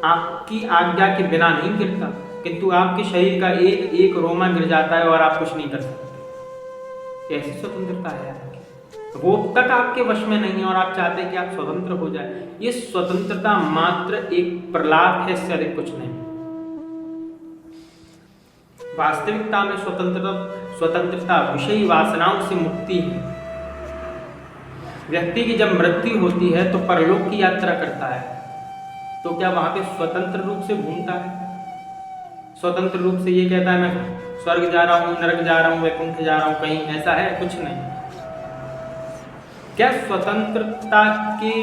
आपकी आज्ञा के बिना नहीं गिरता, किंतु आपके शरीर का एक एक रोमा गिर जाता है और आप कुछ नहीं कर सकते। ऐसी स्वतंत्रता है आपकी, वो तक आपके वश में नहीं है और आप चाहते हैं कि आप स्वतंत्र हो जाए। ये स्वतंत्रता मात्र एक प्रलाप है, इससे अधिक कुछ नहीं। वास्तविकता में स्वतंत्रता विषयी वासनाओं से मुक्ति है। व्यक्ति की जब मृत्यु होती है तो परलोक की यात्रा करता है, तो क्या वहां पे स्वतंत्र रूप से घूमता है? स्वतंत्र रूप से ये कहता है मैं स्वर्ग जा रहा हूँ, नरक जा रहा हूँ, वैकुंठ जा रहा हूँ, कहीं ऐसा है? कुछ नहीं। क्या स्वतंत्रता के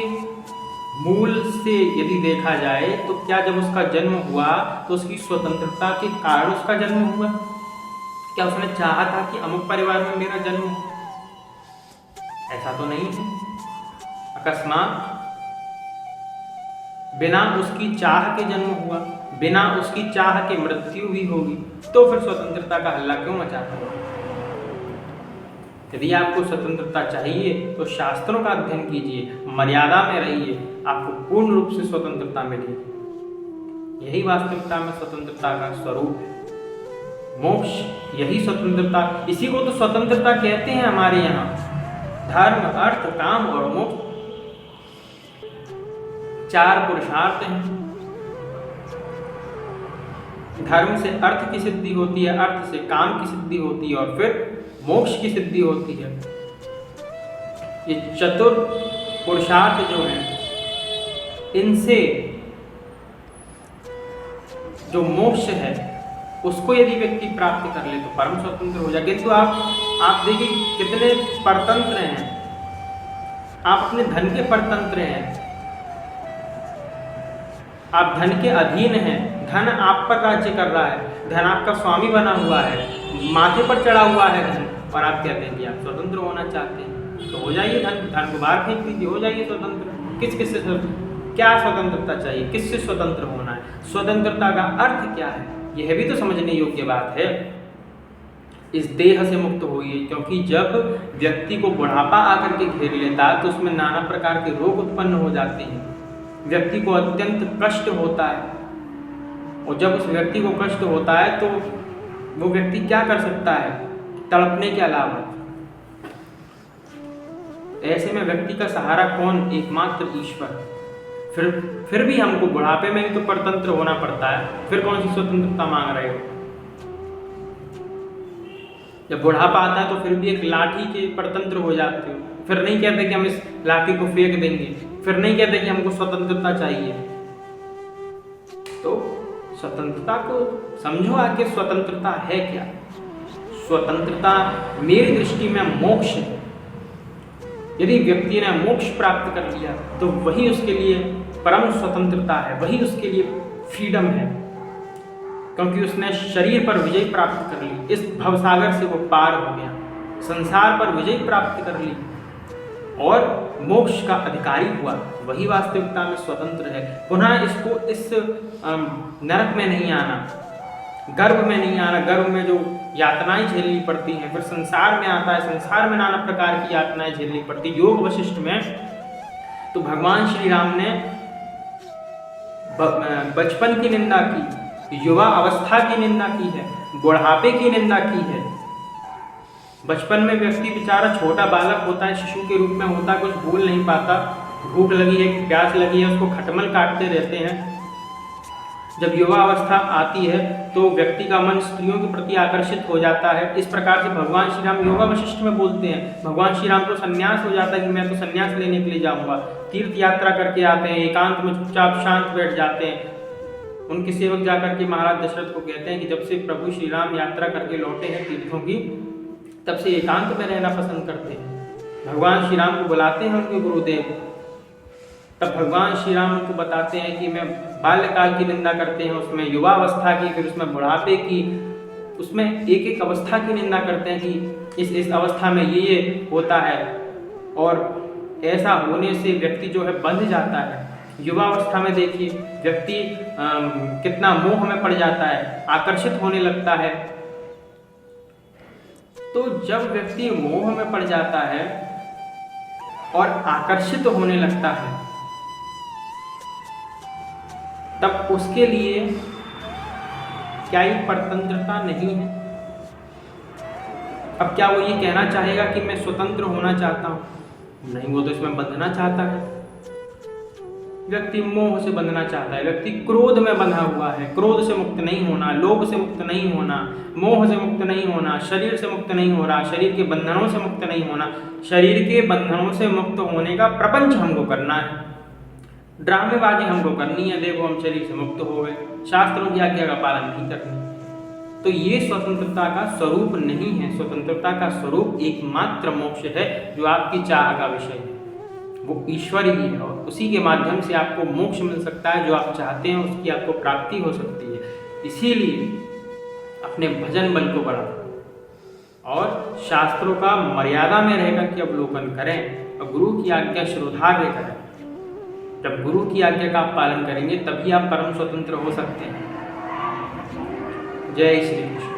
मूल से यदि देखा जाए तो क्या जब उसका जन्म हुआ तो उसकी स्वतंत्रता के कारण उसका जन्म हुआ? क्या उसने चाहा था कि अमुक परिवार में मेरा जन्म हो? ऐसा तो नहीं है। अकस्मात बिना उसकी चाह के जन्म हुआ, बिना उसकी चाह के मृत्यु भी होगी, तो फिर स्वतंत्रता का हल्ला क्यों मचाता है? यदि आपको स्वतंत्रता चाहिए तो शास्त्रों का अध्ययन कीजिए, मर्यादा में रहिए, आपको पूर्ण रूप से स्वतंत्रता मिलेगी। यही वास्तविकता में स्वतंत्रता का स्वरूप है। मोक्ष यही स्वतंत्रता, इसी को तो स्वतंत्रता कहते हैं हमारे यहाँ। धर्म, अर्थ, काम और मोक्ष 4 पुरुषार्थ हैं। धर्म से अर्थ की सिद्धि होती है, अर्थ से काम की सिद्धि होती है और फिर मोक्ष की सिद्धि होती है। ये चतुर पुरुषार्थ जो हैं, इनसे जो मोक्ष है उसको यदि व्यक्ति प्राप्त कर ले तो परम स्वतंत्र हो जाए। किंतु आप देखिए कितने परतंत्र हैं, आप अपने धन के परतंत्र हैं, आप धन के अधीन हैं, धन आप पर राज्य कर रहा है, धन आपका स्वामी बना हुआ है, माथे पर चढ़ा हुआ है धन, और आप कहते हैं कि आप स्वतंत्र होना चाहते हैं। तो हो जाइए, धन को बाहर फेंक दीजिए, हो जाइए स्वतंत्र। किस से क्या स्वतंत्रता चाहिए, किससे स्वतंत्र होना है, स्वतंत्रता का अर्थ क्या है, यह भी तो समझने योग्य बात है। इस देह से मुक्त होइए, क्योंकि जब व्यक्ति को बुढ़ापा आकर के घेर लेता है तो उसमें नाना प्रकार के रोग उत्पन्न हो जाते हैं, व्यक्ति को अत्यंत कष्ट होता है, और जब उस व्यक्ति को कष्ट होता है तो वो व्यक्ति क्या कर सकता है, तड़पने के अलावा। ऐसे में व्यक्ति का सहारा कौन, एकमात्र ईश्वर। फिर भी हमको बुढ़ापे में भी तो परतंत्र होना पड़ता है, फिर कौन सी स्वतंत्रता मांग रहे हो। जब बुढ़ापा आता है तो फिर भी एक लाठी के परतंत्र हो जाते हो, फिर नहीं कहते कि हम इस लाठी को फेंक देंगे, फिर नहीं कहते कि हमको स्वतंत्रता चाहिए। तो स्वतंत्रता को समझो, आखिर स्वतंत्रता है क्या। स्वतंत्रता मेरी दृष्टि में मोक्ष है। यदि व्यक्ति ने मोक्ष प्राप्त कर लिया तो वही उसके लिए परम स्वतंत्रता है, वही उसके लिए फ्रीडम है, क्योंकि उसने शरीर पर विजय प्राप्त कर ली, इस भवसागर से वो पार हो गया, संसार पर विजय प्राप्त कर ली और मोक्ष का अधिकारी हुआ, वही वास्तविकता में स्वतंत्र है। पुनः इसको इस नरक में नहीं आना, गर्भ में नहीं आना, गर्भ में जो यातनाएं झेलनी पड़ती हैं, फिर संसार में आता है, संसार में नाना प्रकार की यातनाएं झेलनी पड़ती। योग वशिष्ठ में तो भगवान श्री राम ने बचपन की निंदा की, युवा अवस्था की निंदा की है, बुढ़ापे की निंदा की है। बचपन में व्यक्ति बेचारा छोटा बालक होता है, शिशु के रूप में होता है, कुछ भूल नहीं पाता, भूख लगी है, प्यास लगी है, उसको खटमल काटते रहते हैं। जब युवा अवस्था आती है तो व्यक्ति का मन स्त्रियों के प्रति आकर्षित हो जाता है। इस प्रकार से भगवान श्री राम योगा वशिष्ठ में बोलते हैं। भगवान श्री राम को संन्यास हो जाता है कि मैं तो संन्यास लेने के लिए जाऊंगा, तीर्थ यात्रा करके आते हैं, एकांत में चुपचाप शांत बैठ जाते हैं। उनके सेवक जाकर के महाराज दशरथ को कहते हैं कि जब से प्रभु श्री राम यात्रा करके लौटे हैं तीर्थों की, तब से एकांत में रहना पसंद करते हैं। भगवान श्री राम को बुलाते हैं उनके गुरुदेव, तब भगवान श्री राम उनको बताते हैं कि मैं बाल्यकाल की निंदा करते हैं, उसमें युवा अवस्था की, फिर उसमें बुढ़ापे की, उसमें एक एक अवस्था की निंदा करते हैं कि इस अवस्था में ये होता है, और ऐसा होने से व्यक्ति जो है बंध जाता है। युवा अवस्था में देखिए व्यक्ति कितना मोह में पड़ जाता है, आकर्षित होने लगता है। तो जब व्यक्ति मोह में पड़ जाता है और आकर्षित होने लगता है, तब उसके लिए क्या ये परतंत्रता नहीं है? अब क्या वो ये कहना चाहेगा कि मैं स्वतंत्र होना चाहता हूँ? नहीं, वो तो इसमें बंधना चाहता है। व्यक्ति मोह से बंधना चाहता है, व्यक्ति क्रोध में बंधा हुआ है, क्रोध से मुक्त नहीं होना, लोभ से मुक्त नहीं होना, मोह से मुक्त नहीं होना, शरीर से मुक्त नहीं हो रहा, शरीर के बंधनों से मुक्त नहीं होना। शरीर के बंधनों से मुक्त होने का प्रपंच हमको करना है, ड्रामेबाजी हमको करनी है। देखो हम शरीर से मुक्त हो गए, शास्त्रों की आज्ञा का पालन नहीं करनी। तो ये स्वतंत्रता का स्वरूप नहीं है। स्वतंत्रता का स्वरूप एकमात्र मोक्ष है, जो आपकी चाह का विषय है, वो ईश्वर ही है, और उसी के माध्यम से आपको मोक्ष मिल सकता है। जो आप चाहते हैं उसकी आपको प्राप्ति हो सकती है। इसीलिए अपने भजन बल को बढ़ाओ और शास्त्रों का मर्यादा में रहकर के अवलोकन करें और गुरु की आज्ञा श्रोधार्य करें। जब गुरु की आज्ञा का आप पालन करेंगे तभी आप परम स्वतंत्र हो सकते हैं। जय श्री कृष्ण।